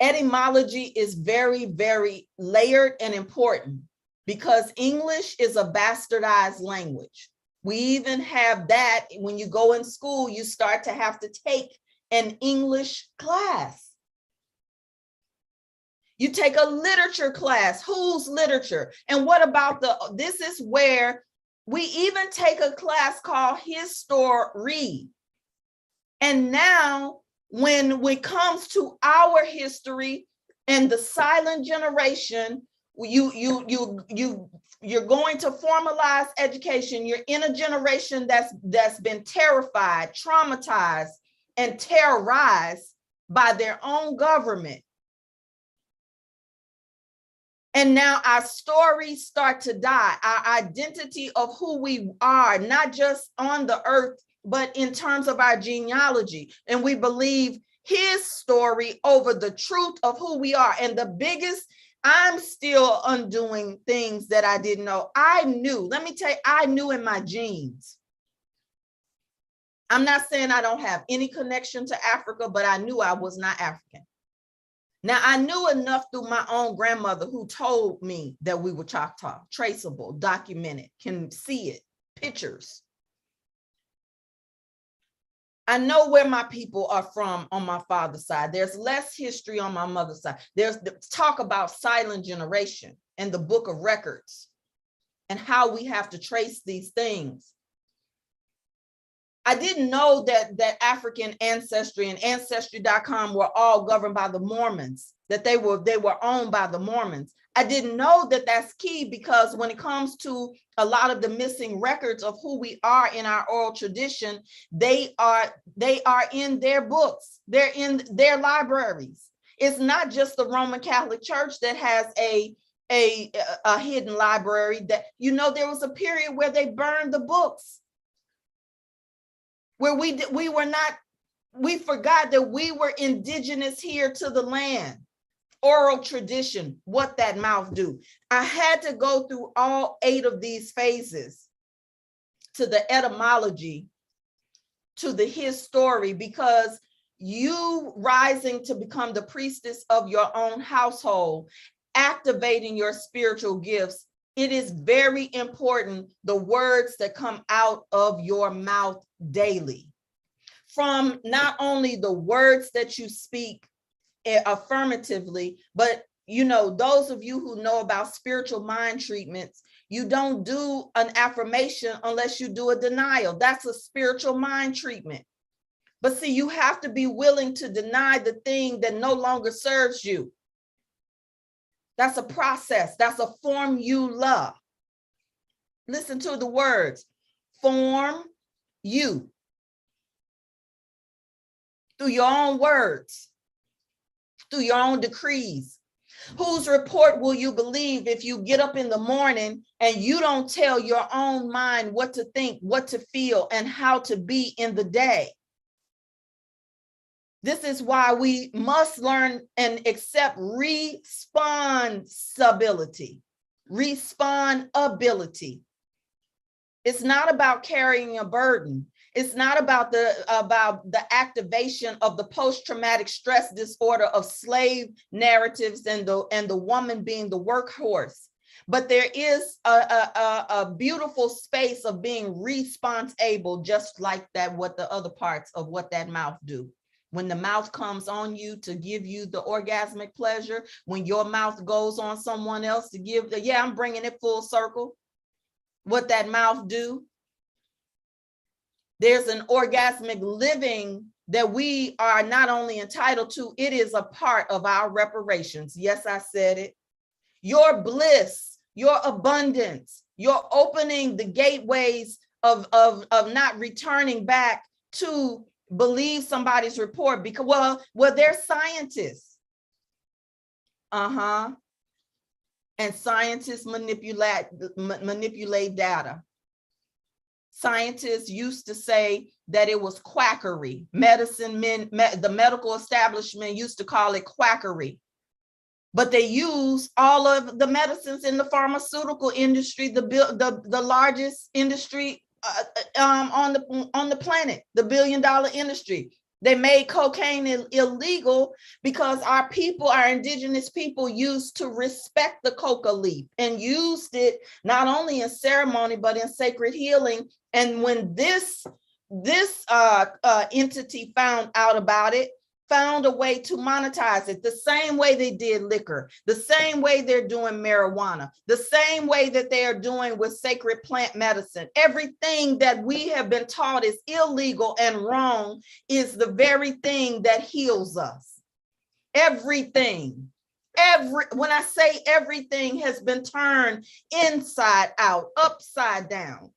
Etymology is very, very layered and important because English is a bastardized language. We even have that when you go in school, you start to have to take an English class. You take a literature class. Whose literature? And what about this is where we even take a class called history. And now when it comes to our history and the silent generation, you're going to formalize education. You're in a generation that's been terrified, traumatized, and terrorized by their own government. And now our stories start to die. Our identity of who we are, not just on the earth, but in terms of our genealogy. And we believe his story over the truth of who we are. And the biggest, I'm still undoing things that I didn't know. I knew, let me tell you, I knew in my genes. I'm not saying I don't have any connection to Africa, but I knew I was not African. Now, I knew enough through my own grandmother who told me that we were Choctaw, traceable, documented, can see it, pictures. I know where my people are from on my father's side. There's less history on my mother's side. There's talk about silent generation and the book of records and how we have to trace these things. I didn't know that African ancestry and ancestry.com were all governed by the Mormons, that they were owned by the Mormons. I didn't know that that's key because when it comes to a lot of the missing records of who we are in our oral tradition, they are in their books. They're in their libraries. It's not just the Roman Catholic Church that has a hidden library. That, you know, there was a period where they burned the books, where we forgot that we were indigenous here to the land. Oral tradition, what that mouth do. I had to go through all 8 of these phases, to the etymology, to the his story, because you rising to become the priestess of your own household, activating your spiritual gifts, it is very important the words that come out of your mouth daily. From not only the words that you speak affirmatively, but you know, those of you who know about spiritual mind treatments, you don't do an affirmation unless you do a denial. That's a spiritual mind treatment. But see, you have to be willing to deny the thing that no longer serves you. That's a process. That's a formula. Listen to the words. Form you. Through your own words. Through your own decrees. Whose report will you believe if you get up in the morning and you don't tell your own mind what to think, what to feel, and how to be in the day? This is why we must learn and accept responsibility. Responsibility. It's not about carrying a burden. It's not about the activation of the post-traumatic stress disorder of slave narratives and the woman being the workhorse. But there is a beautiful space of being responsible, just like that, what the other parts of what that mouth do. When the mouth comes on you to give you the orgasmic pleasure, when your mouth goes on someone else to give the, yeah, I'm bringing it full circle. What that mouth do. There's an orgasmic living that we are not only entitled to, it is a part of our reparations. Yes, I said it. Your bliss, your abundance, your opening the gateways of not returning back to believe somebody's report because, well, they're scientists. And scientists manipulate data. Scientists used to say that it was quackery. The medical establishment used to call it quackery. But they use all of the medicines in the pharmaceutical industry, the largest industry on the planet, the billion-dollar industry. They made cocaine illegal because our people, our indigenous people, used to respect the coca leaf and used it not only in ceremony but in sacred healing. And when this entity found out about it, found a way to monetize it the same way they did liquor, the same way they're doing marijuana, the same way that they are doing with sacred plant medicine. Everything that we have been taught is illegal and wrong is the very thing that heals us. Everything. When I say everything has been turned inside out, upside down.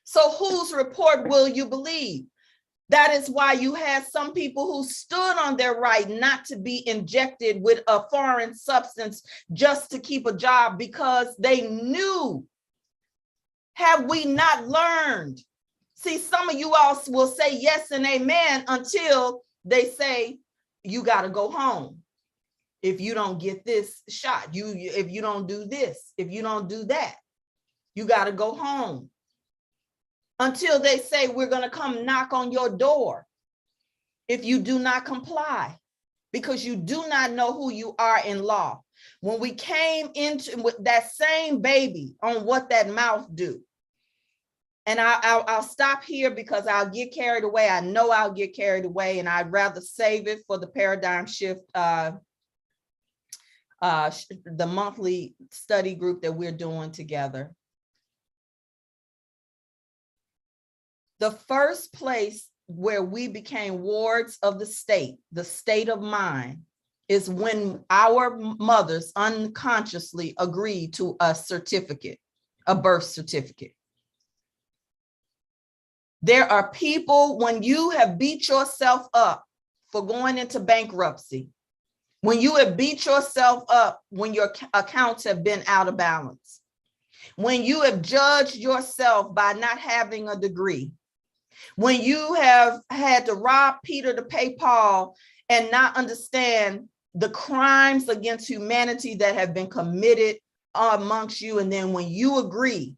So whose report will you believe? That is why you had some people who stood on their right not to be injected with a foreign substance just to keep a job because they knew. Have we not learned? See, some of you all will say yes and amen until they say, you got to go home. If you don't get this shot, if you don't do this, if you don't do that, you got to go home. Until they say, we're going to come knock on your door if you do not comply, because you do not know who you are in law. When we came into with that same baby on what that mouth do, and I'll stop here because I'll get carried away. I know I'll get carried away, and I'd rather save it for the paradigm shift, the monthly study group that we're doing together. The first place where we became wards of the state of mind, is when our mothers unconsciously agreed to a certificate, a birth certificate. There are people, when you have beat yourself up for going into bankruptcy, when you have beat yourself up when your accounts have been out of balance, when you have judged yourself by not having a degree, when you have had to rob Peter to pay Paul and not understand the crimes against humanity that have been committed amongst you. And then when you agreed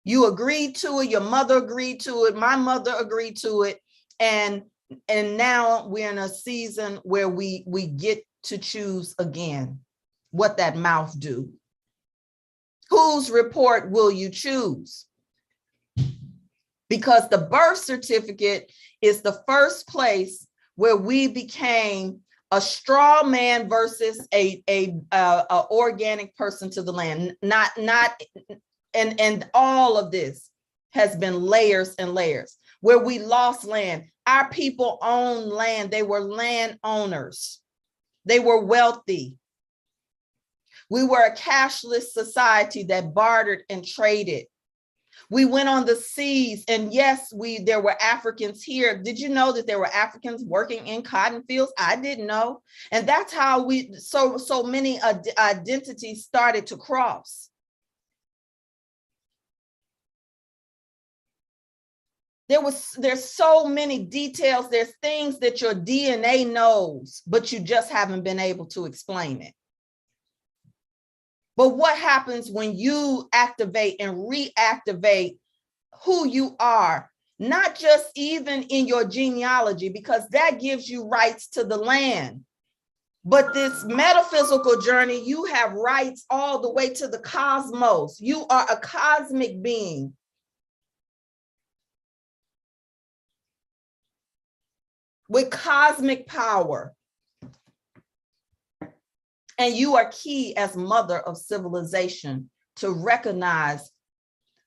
to it, your mother agreed to it, my mother agreed to it. And now we're in a season where we get to choose again what that mouth do. Whose report will you choose? Because the birth certificate is the first place where we became a straw man versus a organic person to the land. And all of this has been layers and layers where we lost land. Our people owned land. They were landowners. They were wealthy. We were a cashless society that bartered and traded. We went on the seas, and yes, there were Africans here. Did you know that there were Africans working in cotton fields? I didn't know. And that's how so many identities started to cross. There's so many details. There's things that your DNA knows, but you just haven't been able to explain it. But what happens when you activate and reactivate who you are, not just even in your genealogy, because that gives you rights to the land. But this metaphysical journey, you have rights all the way to the cosmos. You are a cosmic being. With cosmic power. And you are key as mother of civilization to recognize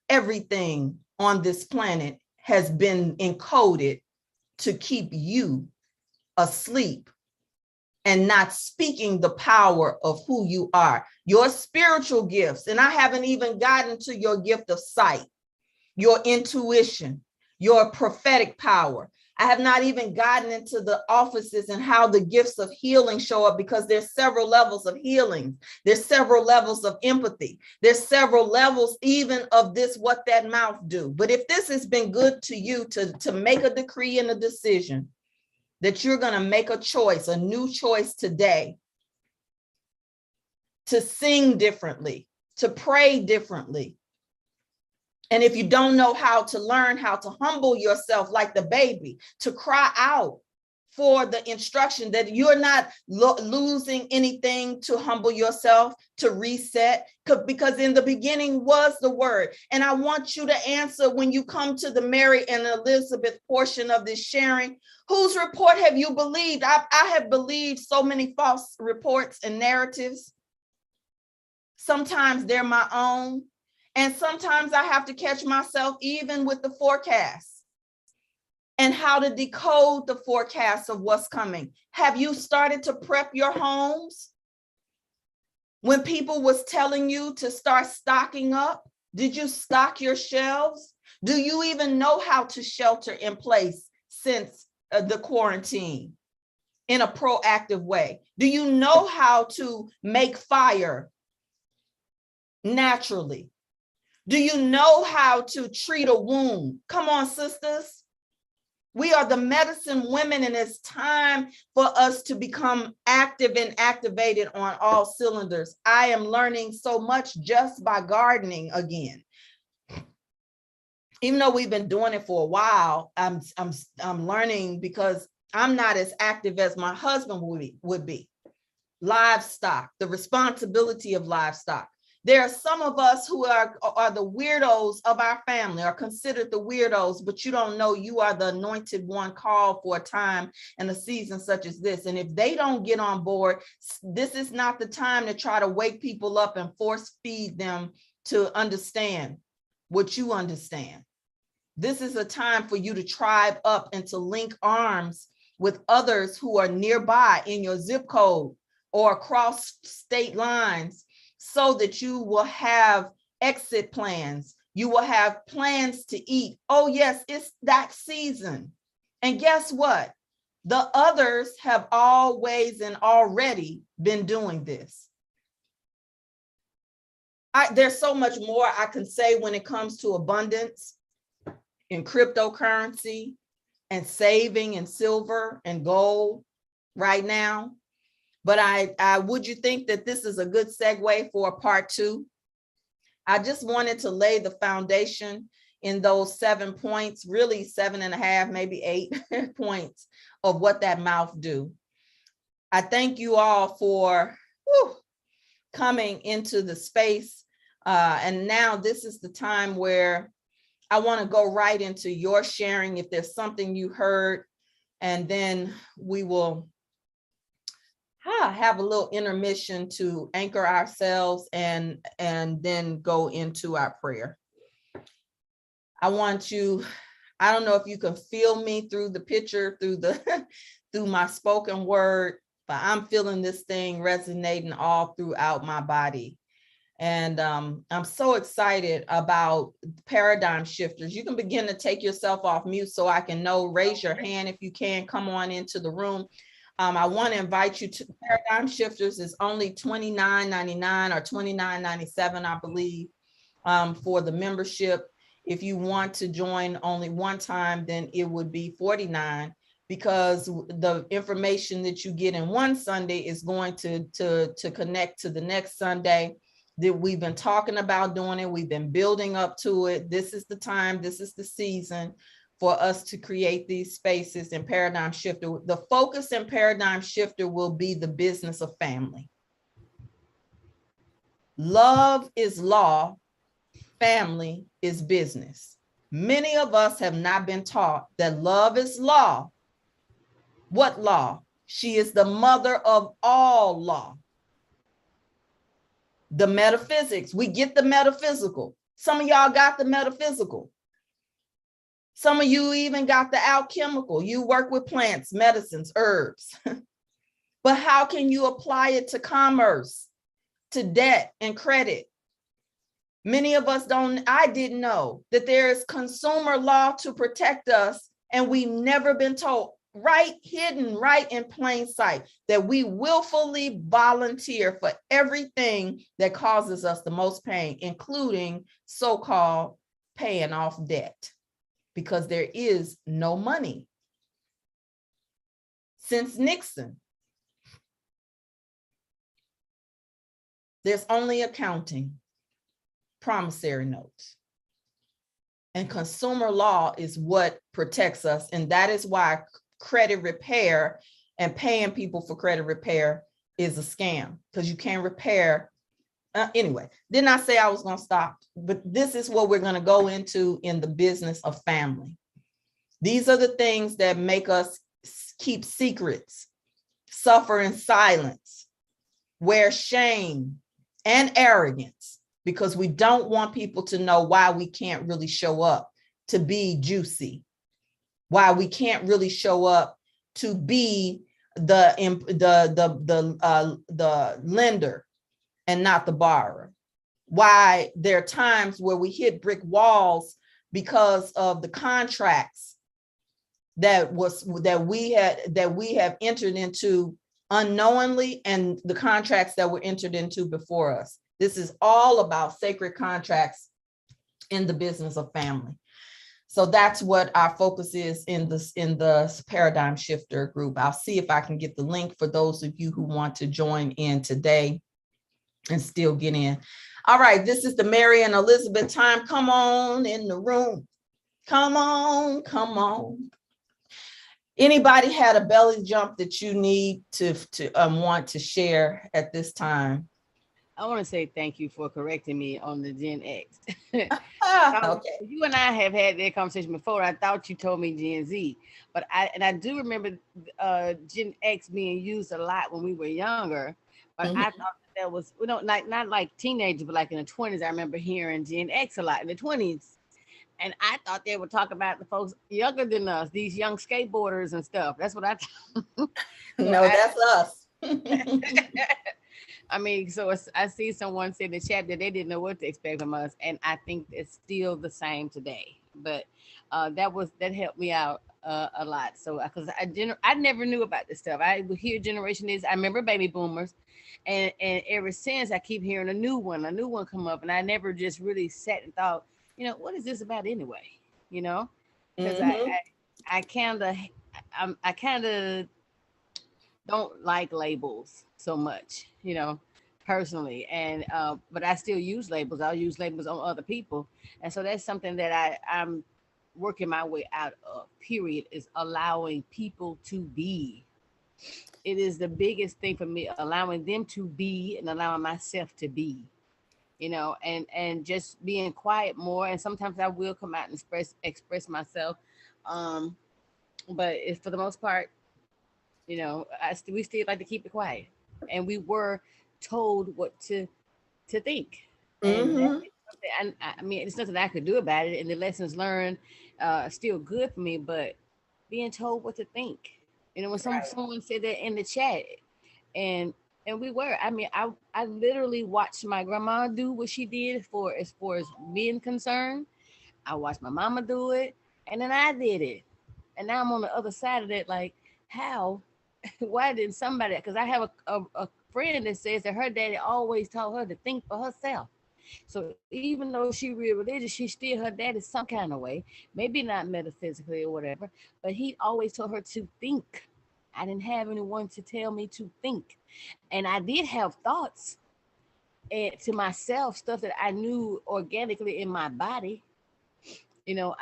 everything on this planet has been encoded to keep you asleep and not speaking the power of who you are. Your spiritual gifts, and I haven't even gotten to your gift of sight, your intuition, your prophetic power. I have not even gotten into the offices and how the gifts of healing show up, because there's several levels of healing. There's several levels of empathy. There's several levels even of this, what that mouth do. But if this has been good to you to make a decree and a decision that you're going to make a choice, a new choice today, to sing differently, to pray differently. And if you don't know how to learn how to humble yourself like the baby, to cry out for the instruction that you're not losing anything, to humble yourself, to reset, because in the beginning was the word. And I want you to answer when you come to the Mary and Elizabeth portion of this sharing. Whose report have you believed? I have believed so many false reports and narratives. Sometimes they're my own. And sometimes I have to catch myself even with the forecast and how to decode the forecast of what's coming. Have you started to prep your homes? When people was telling you to start stocking up, did you stock your shelves? Do you even know how to shelter in place since the quarantine in a proactive way? Do you know how to make fire naturally? Do you know how to treat a wound? Come on, sisters. We are the medicine women, and it's time for us to become active and activated on all cylinders. I am learning so much just by gardening again. Even though we've been doing it for a while, I'm learning because I'm not as active as my husband would be. Livestock, the responsibility of livestock. There are some of us who are the weirdos of our family, are considered the weirdos, but you don't know you are the anointed one called for a time and a season such as this. And if they don't get on board, this is not the time to try to wake people up and force feed them to understand what you understand. This is a time for you to tribe up and to link arms with others who are nearby in your zip code or across state lines, so that you will have exit plans. You will have plans to eat. Oh yes, it's that season. And guess what? The others have always and already been doing this. There's so much more I can say when it comes to abundance in cryptocurrency and saving in silver and gold right now. But would you think that this is a good segue for a part 2? I just wanted to lay the foundation in those 7 points, really 7.5, maybe 8 points of what that mouth do. I thank you all for coming into the space. And now this is the time where I want to go right into your sharing. If there's something you heard, and then we will have a little intermission to anchor ourselves and then go into our prayer. I want you, I don't know if you can feel me through the picture, through my spoken word, but I'm feeling this thing resonating all throughout my body. And I'm so excited about paradigm shifters. You can begin to take yourself off mute so I can know. Raise your hand if you can. Come on into the room. I want to invite you to Paradigm Shifters. Is only $29.99 or $29.97, I believe, for the membership. If you want to join only one time, then it would be $49, because the information that you get in one Sunday is going to connect to the next Sunday. that we've been talking about doing it. We've been building up to it. This is the time, this is the season for us to create these spaces and paradigm shifter. The focus and paradigm shifter will be the business of family. Love is law, family is business. Many of us have not been taught that love is law. What law? She is the mother of all law. The metaphysics, we get the metaphysical. Some of y'all got the metaphysical. Some of you even got the alchemical. You work with plants, medicines, herbs. But how can you apply it to commerce, to debt and credit? Many of us I didn't know that there is consumer law to protect us, and we've never been told, right hidden, right in plain sight, that we willfully volunteer for everything that causes us the most pain, including so-called paying off debt, because there is no money. Since Nixon, there's only accounting, promissory notes. And consumer law is what protects us. And that is why credit repair and paying people for credit repair is a scam, because you can't repair. Anyway, didn't I say I was going to stop? But this is what we're going to go into in the business of family. These are the things that make us keep secrets, suffer in silence, wear shame and arrogance, because we don't want people to know why we can't really show up to be juicy, why we can't really show up to be the lender and not the borrower. Why there are times where we hit brick walls because of the contracts that we have entered into unknowingly, and the contracts that were entered into before us. This is all about sacred contracts in the business of family. So that's what our focus is in the paradigm shifter group. I'll see if I can get the link for those of you who want to join in today and still get in. All right, this is the Mary and Elizabeth time. Come on in the room. Come on, come on. Anybody had a belly jump that you need to want to share at this time? I want to say thank you for correcting me on the Gen X. Okay. You and I have had that conversation before. I thought you told me Gen Z, but I do remember Gen X being used a lot when we were younger. But I thought that was not like teenagers, but like in the 20s. I remember hearing Gen X a lot in the 20s, and I thought they would talk about the folks younger than us, these young skateboarders and stuff. That's what I thought. No, that's us. I mean, I see someone say in the chat that they didn't know what to expect from us, and I think it's still the same today. But that helped me out a lot. So because I never knew about this stuff. I would hear Generation X. I remember baby boomers, and ever since I keep hearing a new one come up, and I never just really sat and thought, what is this about anyway? Because I kind of don't like labels so much, personally. And but I still use labels. I'll use labels on other people. And so that's something that I'm working my way out of, period, is allowing people to be. It is the biggest thing for me, allowing them to be and allowing myself to be, and just being quiet more. And sometimes I will come out and express myself. But it's, for the most part, we still like to keep it quiet, and we were told what to think, and that is something. I mean, it's nothing I could do about it, and the lessons learned still good for me. But being told what to think, when someone said that in the chat, and we were. I mean, I literally watched my grandma do what she did as far as being concerned. I watched my mama do it, and then I did it, and now I'm on the other side of that. Like, how? Why didn't somebody? Because I have a friend that says that her daddy always taught her to think for herself. So even though she real religious, she still her daddy some kind of way, maybe not metaphysically or whatever, but he always told her to think. I didn't have anyone to tell me to think, and I did have thoughts, and to myself stuff that I knew organically in my body. You know,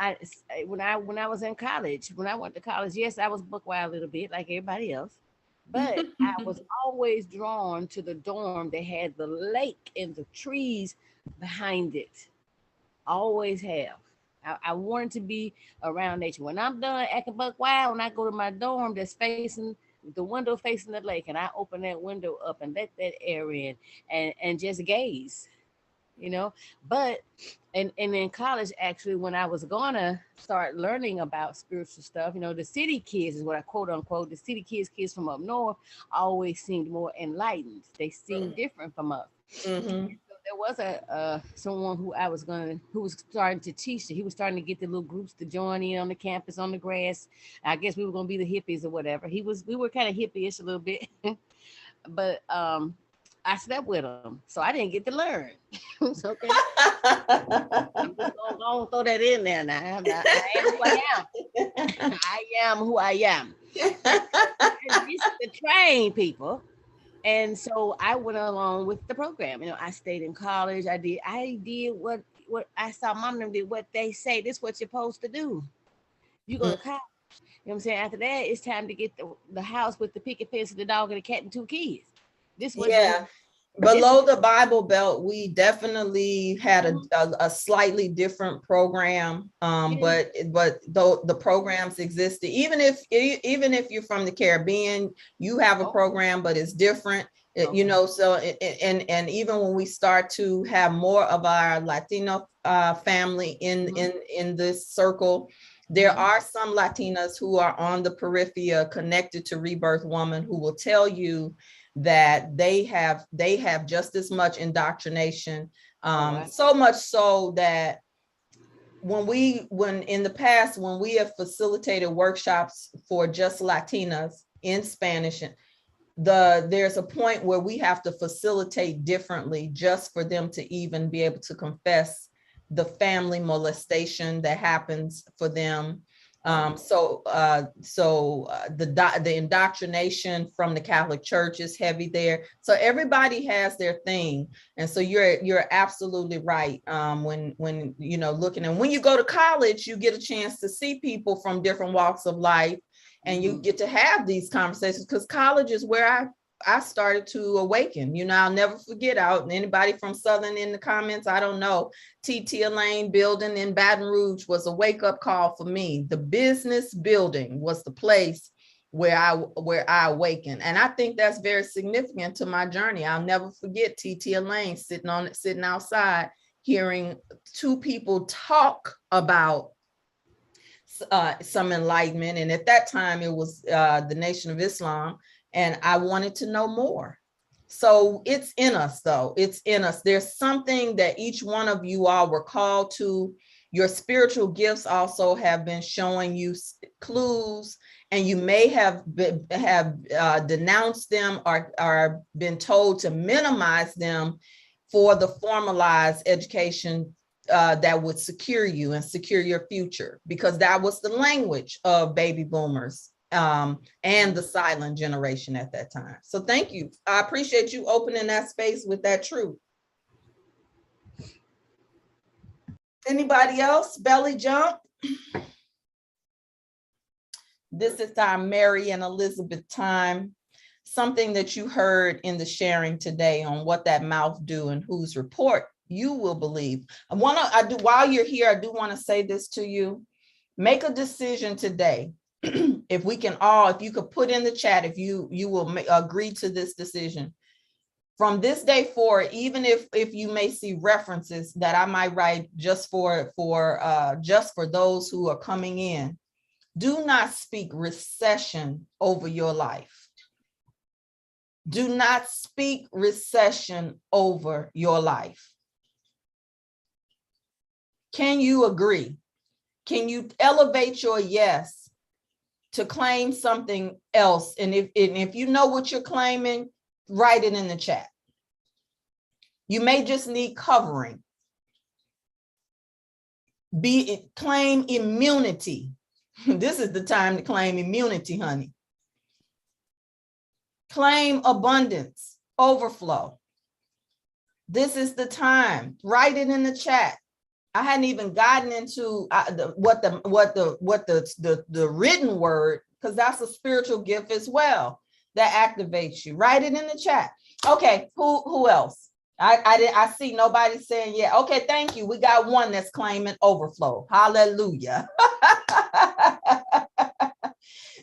when I was in college, when I went to college, yes, I was book wild a little bit like everybody else, but I was always drawn to the dorm that had the lake and the trees behind it. Always have. I wanted to be around nature. When I'm done acting buck wild, when I go to my dorm that's facing the window facing the lake, and I open that window up and let that air in and just gaze, you know. But and in college, actually, when I was gonna start learning about spiritual stuff, you know, the city kids is what I quote unquote, the city kids from up north always seemed more enlightened. They seemed different from us. Mm-hmm. So there was a someone who was starting to teach. He was starting to get the little groups to join in on the campus on the grass. I guess we were gonna be the hippies or whatever. We were kind of hippie-ish a little bit, but I slept with him, so I didn't get to learn. It's okay. I'm just gonna throw that in there now. I am who I am. I am who I am. And this is to train people. And so I went along with the program. You know, I stayed in college. I did what I saw mom and them did, what they say. This is what you're supposed to do. You go to college. You know what I'm saying? After that, it's time to get the house with the picket fence, the dog, and the cat and two kids. This what you Yeah. Below the Bible Belt, we definitely had a slightly different program, yeah. but though the programs existed, even if you're from the Caribbean, you have a Oh, program, but it's different. You okay. know, so and even when we start to have more of our Latino family Mm-hmm. in this circle, there Mm-hmm. are some Latinas who are on the periphery connected to Rebirth Woman who will tell you that they have just as much indoctrination, Oh, wow. so much so that when in the past when we have facilitated workshops for just Latinas in Spanish, there's a point where we have to facilitate differently just for them to even be able to confess the family molestation that happens for them. Oh, The indoctrination from the Catholic Church is heavy there. So everybody has their thing, and so you're absolutely right. When you know looking, and when you go to college, you get a chance to see people from different walks of life, and you mm-hmm. get to have these conversations because college is where I started to awaken. You know, I'll never forget out anybody from Southern in the comments. I don't know. TT Elaine building in Baton Rouge was a wake up call for me. The business building was the place where I awakened. And I think that's very significant to my journey. I'll never forget TT Elaine sitting outside hearing two people talk about some enlightenment. And at that time, it was the Nation of Islam. And I wanted to know more. So it's in us, though. It's in us. There's something that each one of you all were called to. Your spiritual gifts also have been showing you clues, and you may have denounced them or been told to minimize them for the formalized education that would secure you and secure your future, because that was the language of baby boomers and the silent generation at that time. So thank you. I appreciate you opening that space with that truth. Anybody else? Belly jump. This is our Mary and Elizabeth time. Something that you heard in the sharing today on what that mouth do and whose report you will believe. While you're here, I do want to say this to you. Make a decision today. If you could put in the chat, if you will agree to this decision. From this day forward, even if you may see references that I might write just for those who are coming in, do not speak recession over your life. Do not speak recession over your life. Can you agree? Can you elevate your yes to claim something else? And if you know what you're claiming, write it in the chat. You may just need covering. Claim immunity. This is the time to claim immunity, honey. Claim abundance, overflow. This is the time. Write it in the chat. I hadn't even gotten into the written word, because that's a spiritual gift as well that activates you. Write it in the chat. Okay, who else? I see nobody saying yeah. Okay, thank you. We got one that's claiming overflow. Hallelujah.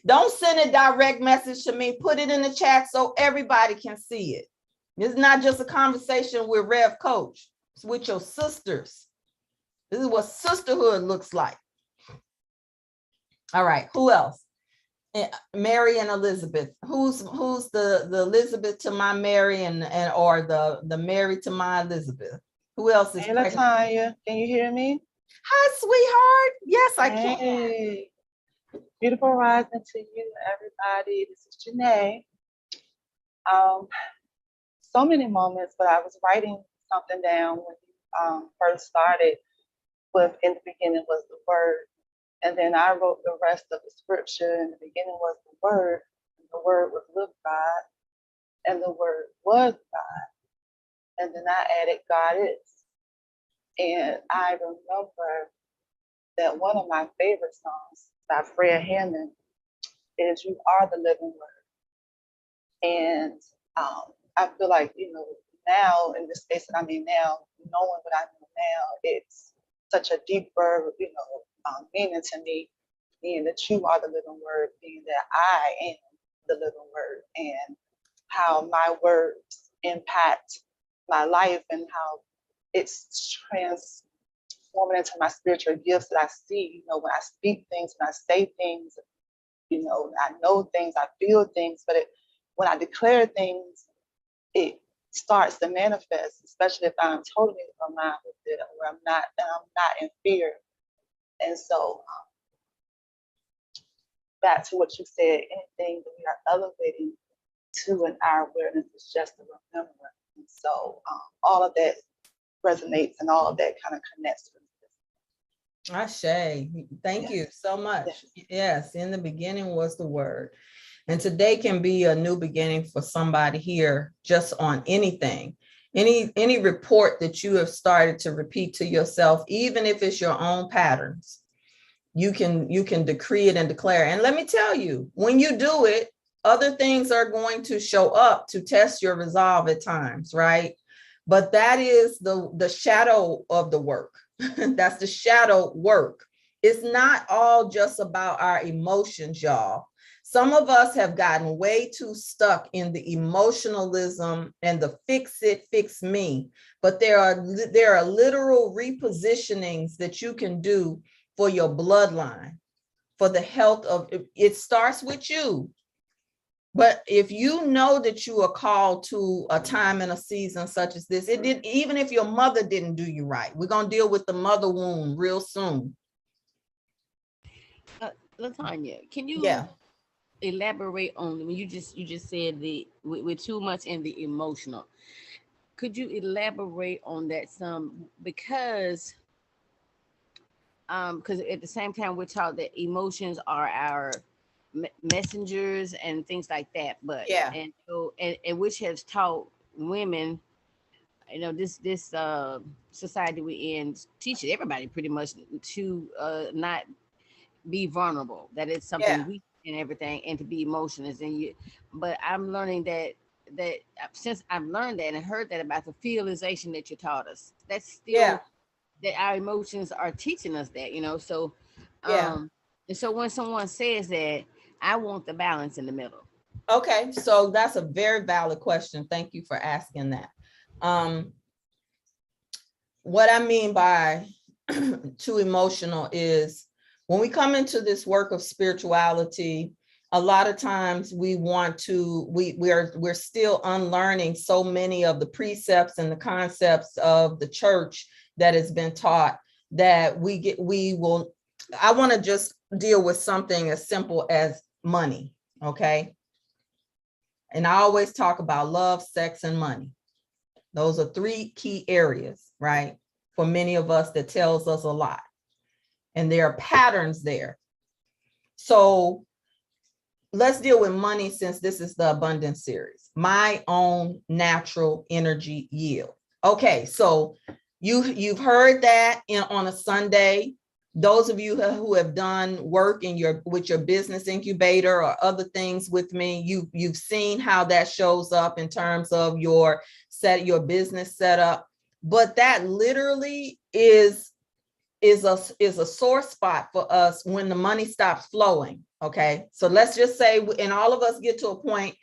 Don't send a direct message to me. Put it in the chat so everybody can see it. It's not just a conversation with Rev Coach. It's with your sisters. This is what sisterhood looks like. All right, who else? Mary and Elizabeth. Who's the Elizabeth to my Mary and or the Mary to my Elizabeth? Who else is? Hey, Latanya, can you hear me? Hi, sweetheart. Yes, I can. Hey, beautiful rising to you, everybody. This is Janae. So many moments, but I was writing something down when you first started with in the beginning was the word. And then I wrote the rest of the scripture. In the beginning was the word, and the word was with God, and the word was God. And then I added God is. And I remember that one of my favorite songs by Fred Hammond is You Are the Living Word. And I feel like, now in the space that I'm in now, knowing what I know now, it's such a deeper, meaning to me, being that you are the living word, being that I am the living word, and how my words impact my life and how it's transforming into my spiritual gifts that I see, when I speak things, when I say things, I know things, I feel things, but when I declare things, it starts to manifest, especially if I'm totally aligned with it, where I'm not in fear. And so back to what you said, anything that we are elevating to in our awareness is just a remembrance. And so all of that resonates and all of that kind of connects with this. Ashe, thank you so much. Yes, in the beginning was the word. And today can be a new beginning for somebody here, just on anything. Any report that you have started to repeat to yourself, even if it's your own patterns, you can decree it and declare. And let me tell you, when you do it, other things are going to show up to test your resolve at times, right? But that is the shadow of the work. That's the shadow work. It's not all just about our emotions, y'all. Some of us have gotten way too stuck in the emotionalism and the fix it, fix me. But there are literal repositionings that you can do for your bloodline, for the health of it. Starts with you. But if you know that you are called to a time and a season such as this, even if your mother didn't do you right, we're going to deal with the mother wound real soon. Latanya, can you elaborate on when you just said we're too much in the emotional? Could you elaborate on that some? Because at the same time we're taught that emotions are our messengers and things like that, but and so and which has taught women, this society we in teaches everybody pretty much to not be vulnerable, that it's something weak and everything, and to be emotionless. And but I'm learning that since I've learned that and heard that about the feelization that you taught us, that's still that our emotions are teaching us that, so and so when someone says that, I want the balance in the middle. Okay, so that's a very valid question. Thank you for asking that. What I mean by too emotional is when we come into this work of spirituality, a lot of times we want to, we're still unlearning so many of the precepts and the concepts of the church that has been taught, that I want to just deal with something as simple as money. Okay. And I always talk about love, sex, and money. Those are three key areas, right? For many of us, that tells us a lot. And there are patterns there. So let's deal with money, since this is the abundance series. My own natural energy yield. Okay, so you've heard that on a Sunday. Those of you who have done work with your business incubator or other things with me, you've seen how that shows up in terms of your business setup. But that literally is a sore spot for us when the money stops flowing. Okay, so let's just say, and all of us get to a point,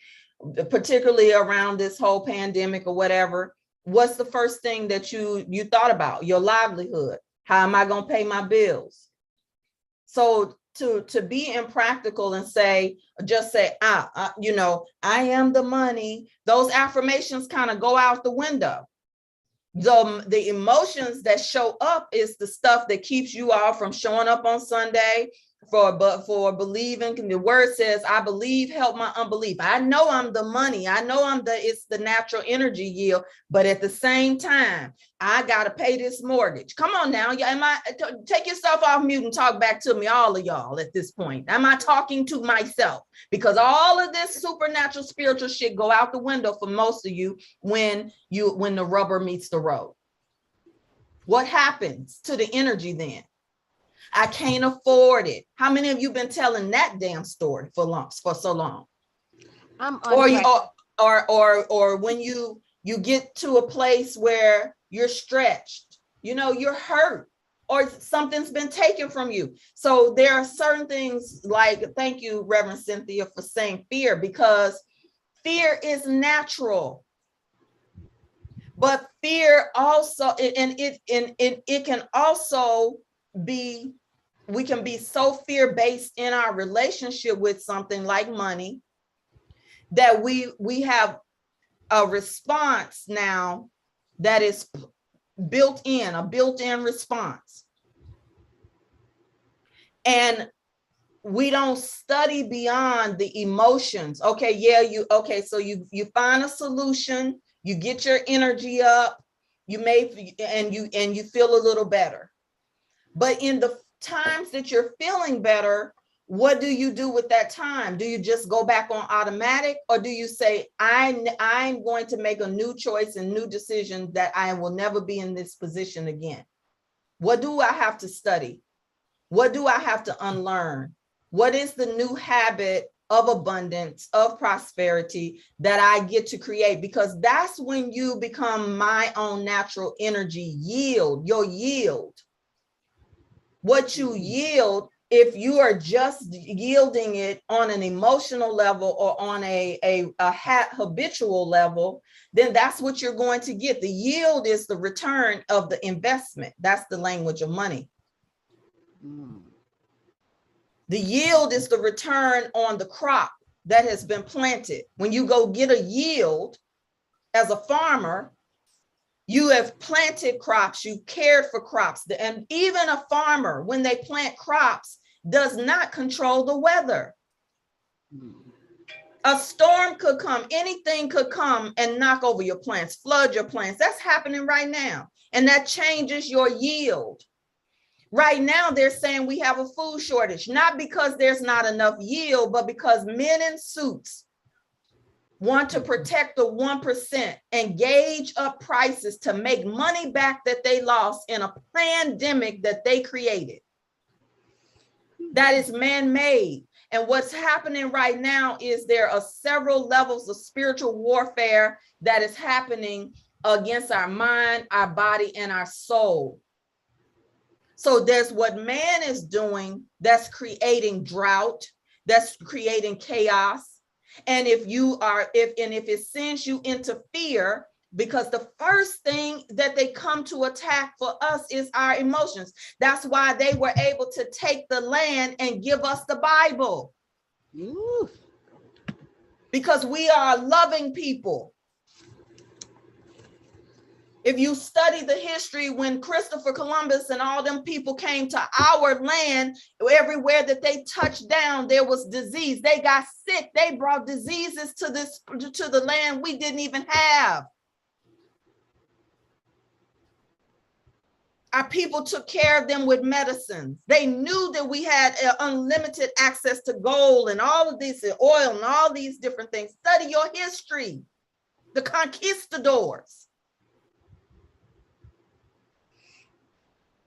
particularly around this whole pandemic or whatever. What's the first thing that you thought about? Your livelihood. How am I going to pay my bills? So to be impractical and just say, I am the money. Those affirmations kind of go out the window. The emotions that show up is the stuff that keeps you all from showing up on Sunday, for believing. And the word says, I believe, help my unbelief. I know I'm the money. I know it's the natural energy yield. But at the same time, I got to pay this mortgage. Come on now. Take yourself off mute and talk back to me, all of y'all at this point. Am I talking to myself? Because all of this supernatural spiritual shit go out the window for most of you when the rubber meets the road. What happens to the energy then? I can't afford it. How many of you been telling that damn story for so long? Or when you get to a place where you're stretched, you're hurt, or something's been taken from you. So there are certain things like, thank you, Reverend Cynthia, for saying fear, because fear is natural. But fear also, and it can also be, we can be so fear-based in our relationship with something like money that we have a response now that is a built-in response. And we don't study beyond the emotions. Okay, so you find a solution, you get your energy up, you feel a little better. But in the times that you're feeling better, what do you do with that time? Do you just go back on automatic, or do you say, I'm going to make a new choice and new decision that I will never be in this position again? What do I have to study? What do I have to unlearn? What is the new habit of abundance, of prosperity that I get to create? Because that's when you become my own natural energy yield, your yield. What you yield, if you are just yielding it on an emotional level or on a habitual level, then that's what you're going to get. The yield is the return of the investment. That's the language of money. The yield is the return on the crop that has been planted. When you go get a yield as a farmer, you have planted crops, you cared for crops. And even a farmer, when they plant crops, does not control the weather. A storm could come, anything could come and knock over your plants, flood your plants. That's happening right now. And that changes your yield. Right now, they're saying we have a food shortage, not because there's not enough yield, but because men in suits want to protect the 1% and gauge up prices to make money back that they lost in a pandemic that they created. That is man-made. And what's happening right now is there are several levels of spiritual warfare that is happening against our mind, our body, and our soul. So there's what man is doing that's creating drought, that's creating chaos. And if it sends you into fear, because the first thing that they come to attack for us is our emotions. That's why they were able to take the land and give us the Bible. Ooh. Because we are loving people. If you study the history, when Christopher Columbus and all them people came to our land, everywhere that they touched down, there was disease. They got sick. They brought diseases to the land we didn't even have. Our people took care of them with medicines. They knew that we had unlimited access to gold and all of this, and oil and all these different things. Study your history. The conquistadors.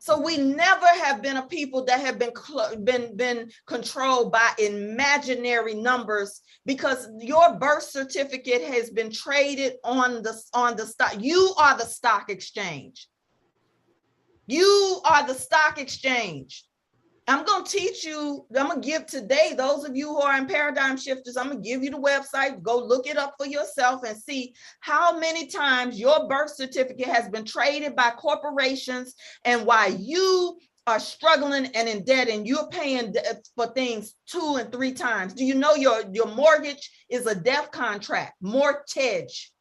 So we never have been a people that have been controlled by imaginary numbers, because your birth certificate has been traded on the stock. You are the stock exchange. You are the stock exchange. I'm going to teach you, I'm going to give today, those of you who are in Paradigm Shifters, I'm going to give you the website, go look it up for yourself and see how many times your birth certificate has been traded by corporations, and why you are struggling and in debt, and you're paying for things 2 and 3 times. Do you know your mortgage is a death contract, mortgage?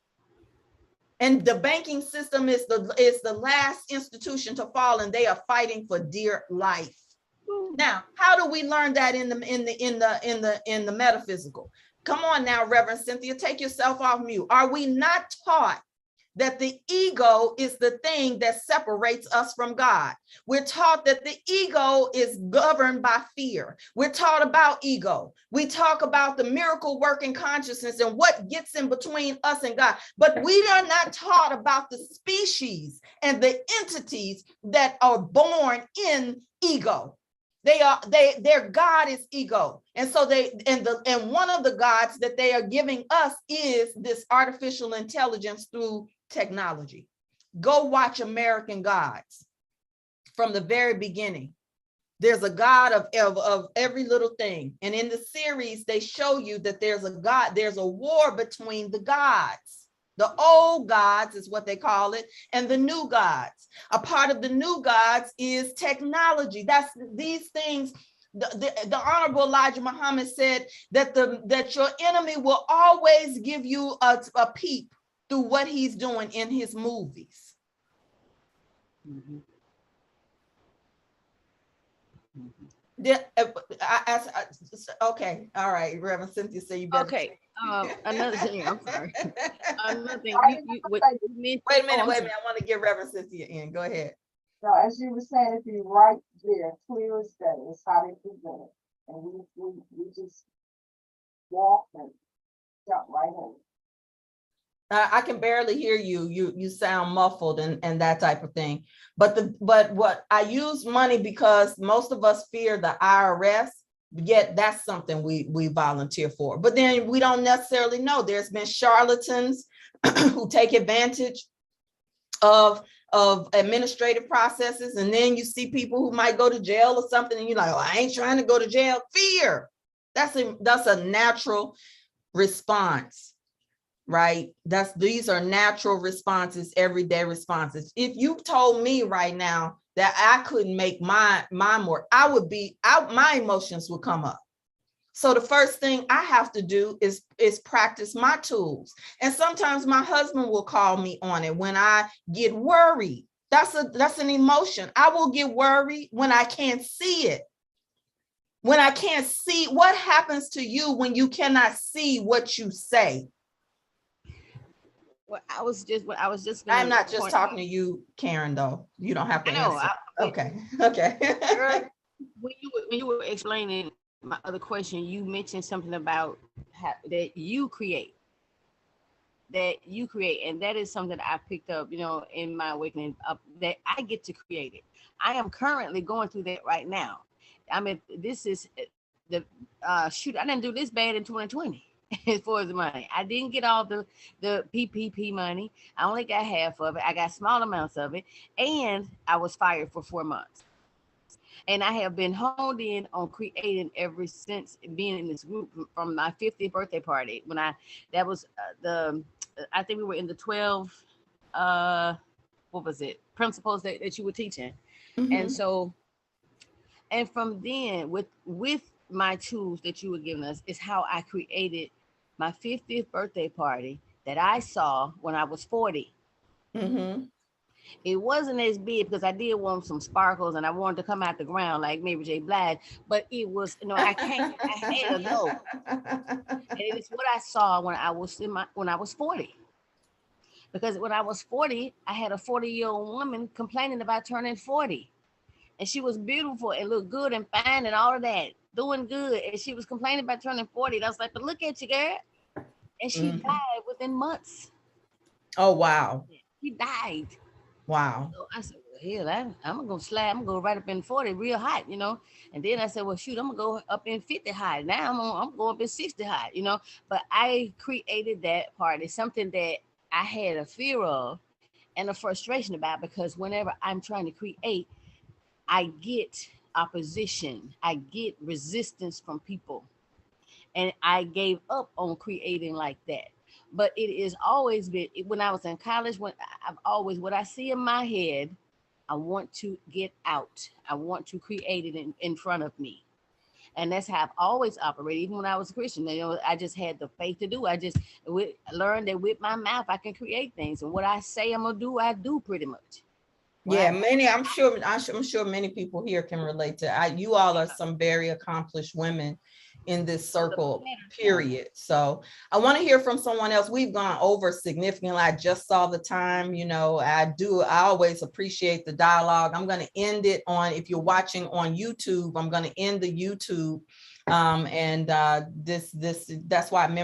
And the banking system is the last institution to fall, and they are fighting for dear life. Now, how do we learn that in the metaphysical? Come on now, Reverend Cynthia, take yourself off mute. Are we not taught that the ego is the thing that separates us from God? We're taught that the ego is governed by fear. We're taught about ego. We talk about the miracle working consciousness and what gets in between us and God. But we are not taught about the species and the entities that are born in ego. Their God is ego. And so and one of the gods that they are giving us is this artificial intelligence through technology. Go watch American Gods from the very beginning. There's a God of every little thing. And in the series, they show you that there's a God, there's a war between the gods. The old gods is what they call it, and the new gods. A part of the new gods is technology. That's these things. The Honorable Elijah Muhammad said that your enemy will always give you a peep through what he's doing in his movies. Mm-hmm. Okay, all right, Reverend Cynthia, say you better. Okay, another thing, I'm sorry. Another thing, you mentioned. Wait a minute, I want to get Reverend Cynthia in. Go ahead. So as you were saying, if you right there, clear as day, is how they present it. And we just walk and jump right in. I can barely hear you. You sound muffled and that type of thing. But what I use money because most of us fear the IRS. Yet that's something we volunteer for. But then we don't necessarily know. There's been charlatans who take advantage of administrative processes, and then you see people who might go to jail or something, and you're like, oh, I ain't trying to go to jail. Fear. That's a natural response. Right? These are natural responses, everyday responses. If you told me right now that I couldn't make my work, my emotions would come up. So the first thing I have to do is practice my tools. And sometimes my husband will call me on it when I get worried. That's an emotion. I will get worried when I can't see it. When I can't see, what happens to you when you cannot see what you say? Well, I was just. I'm not just talking to you, Karen, though. You don't have to answer. Okay. Girl, when you were explaining my other question, you mentioned something about that you create. And that is something that I picked up, in my awakening, that I get to create it. I am currently going through that right now. I mean, this is the I didn't do this bad in 2020. As far as the money, I didn't get all the PPP money. I only got half of it. I got small amounts of it, and I was fired for 4 months. And I have been honed in on creating ever since being in this group from my 50th birthday party. I think we were in the 12 what was it, principles that you were teaching. Mm-hmm. And so, and from then with my tools that you were giving us is how I created my 50th birthday party that I saw when I was 40. Mm-hmm. It wasn't as big because I did want some sparkles and I wanted to come out the ground like Mary J. Blige, but it was, I had a goal. And it's what I saw when I was 40. Because when I was 40, I had a 40-year-old woman complaining about turning 40. And she was beautiful and looked good and fine and all of that, doing good. And she was complaining about turning 40. And I was like, but look at you, girl. And she died within months. Oh, wow. She died. Wow. So I said, hell, I'm gonna slide, I'm gonna go right up in 40 real hot, you know. And then I said, well, shoot, I'm gonna go up in 50 hot. Now I'm going up in 60 hot, you know. But I created that part. It's something that I had a fear of and a frustration about, because whenever I'm trying to create, I get opposition, I get resistance from people, and I gave up on creating like that. But it is always been, when I was in college, when I've always, what I see in my head, I want to get out. I want to create it in front of me. And that's how I've always operated. Even when I was a Christian, you know, I just had the faith to do. I just learned that with my mouth, I can create things. And what I say I'm gonna do, I do pretty much. Yeah, Right. many, I'm sure many people here can relate to, you all are some very accomplished women in this circle, period. So I want to hear from someone else. We've gone over significantly. I just saw the time, you know, I always appreciate the dialogue. I'm going to end it on, if you're watching on YouTube, I'm going to end the YouTube. That's why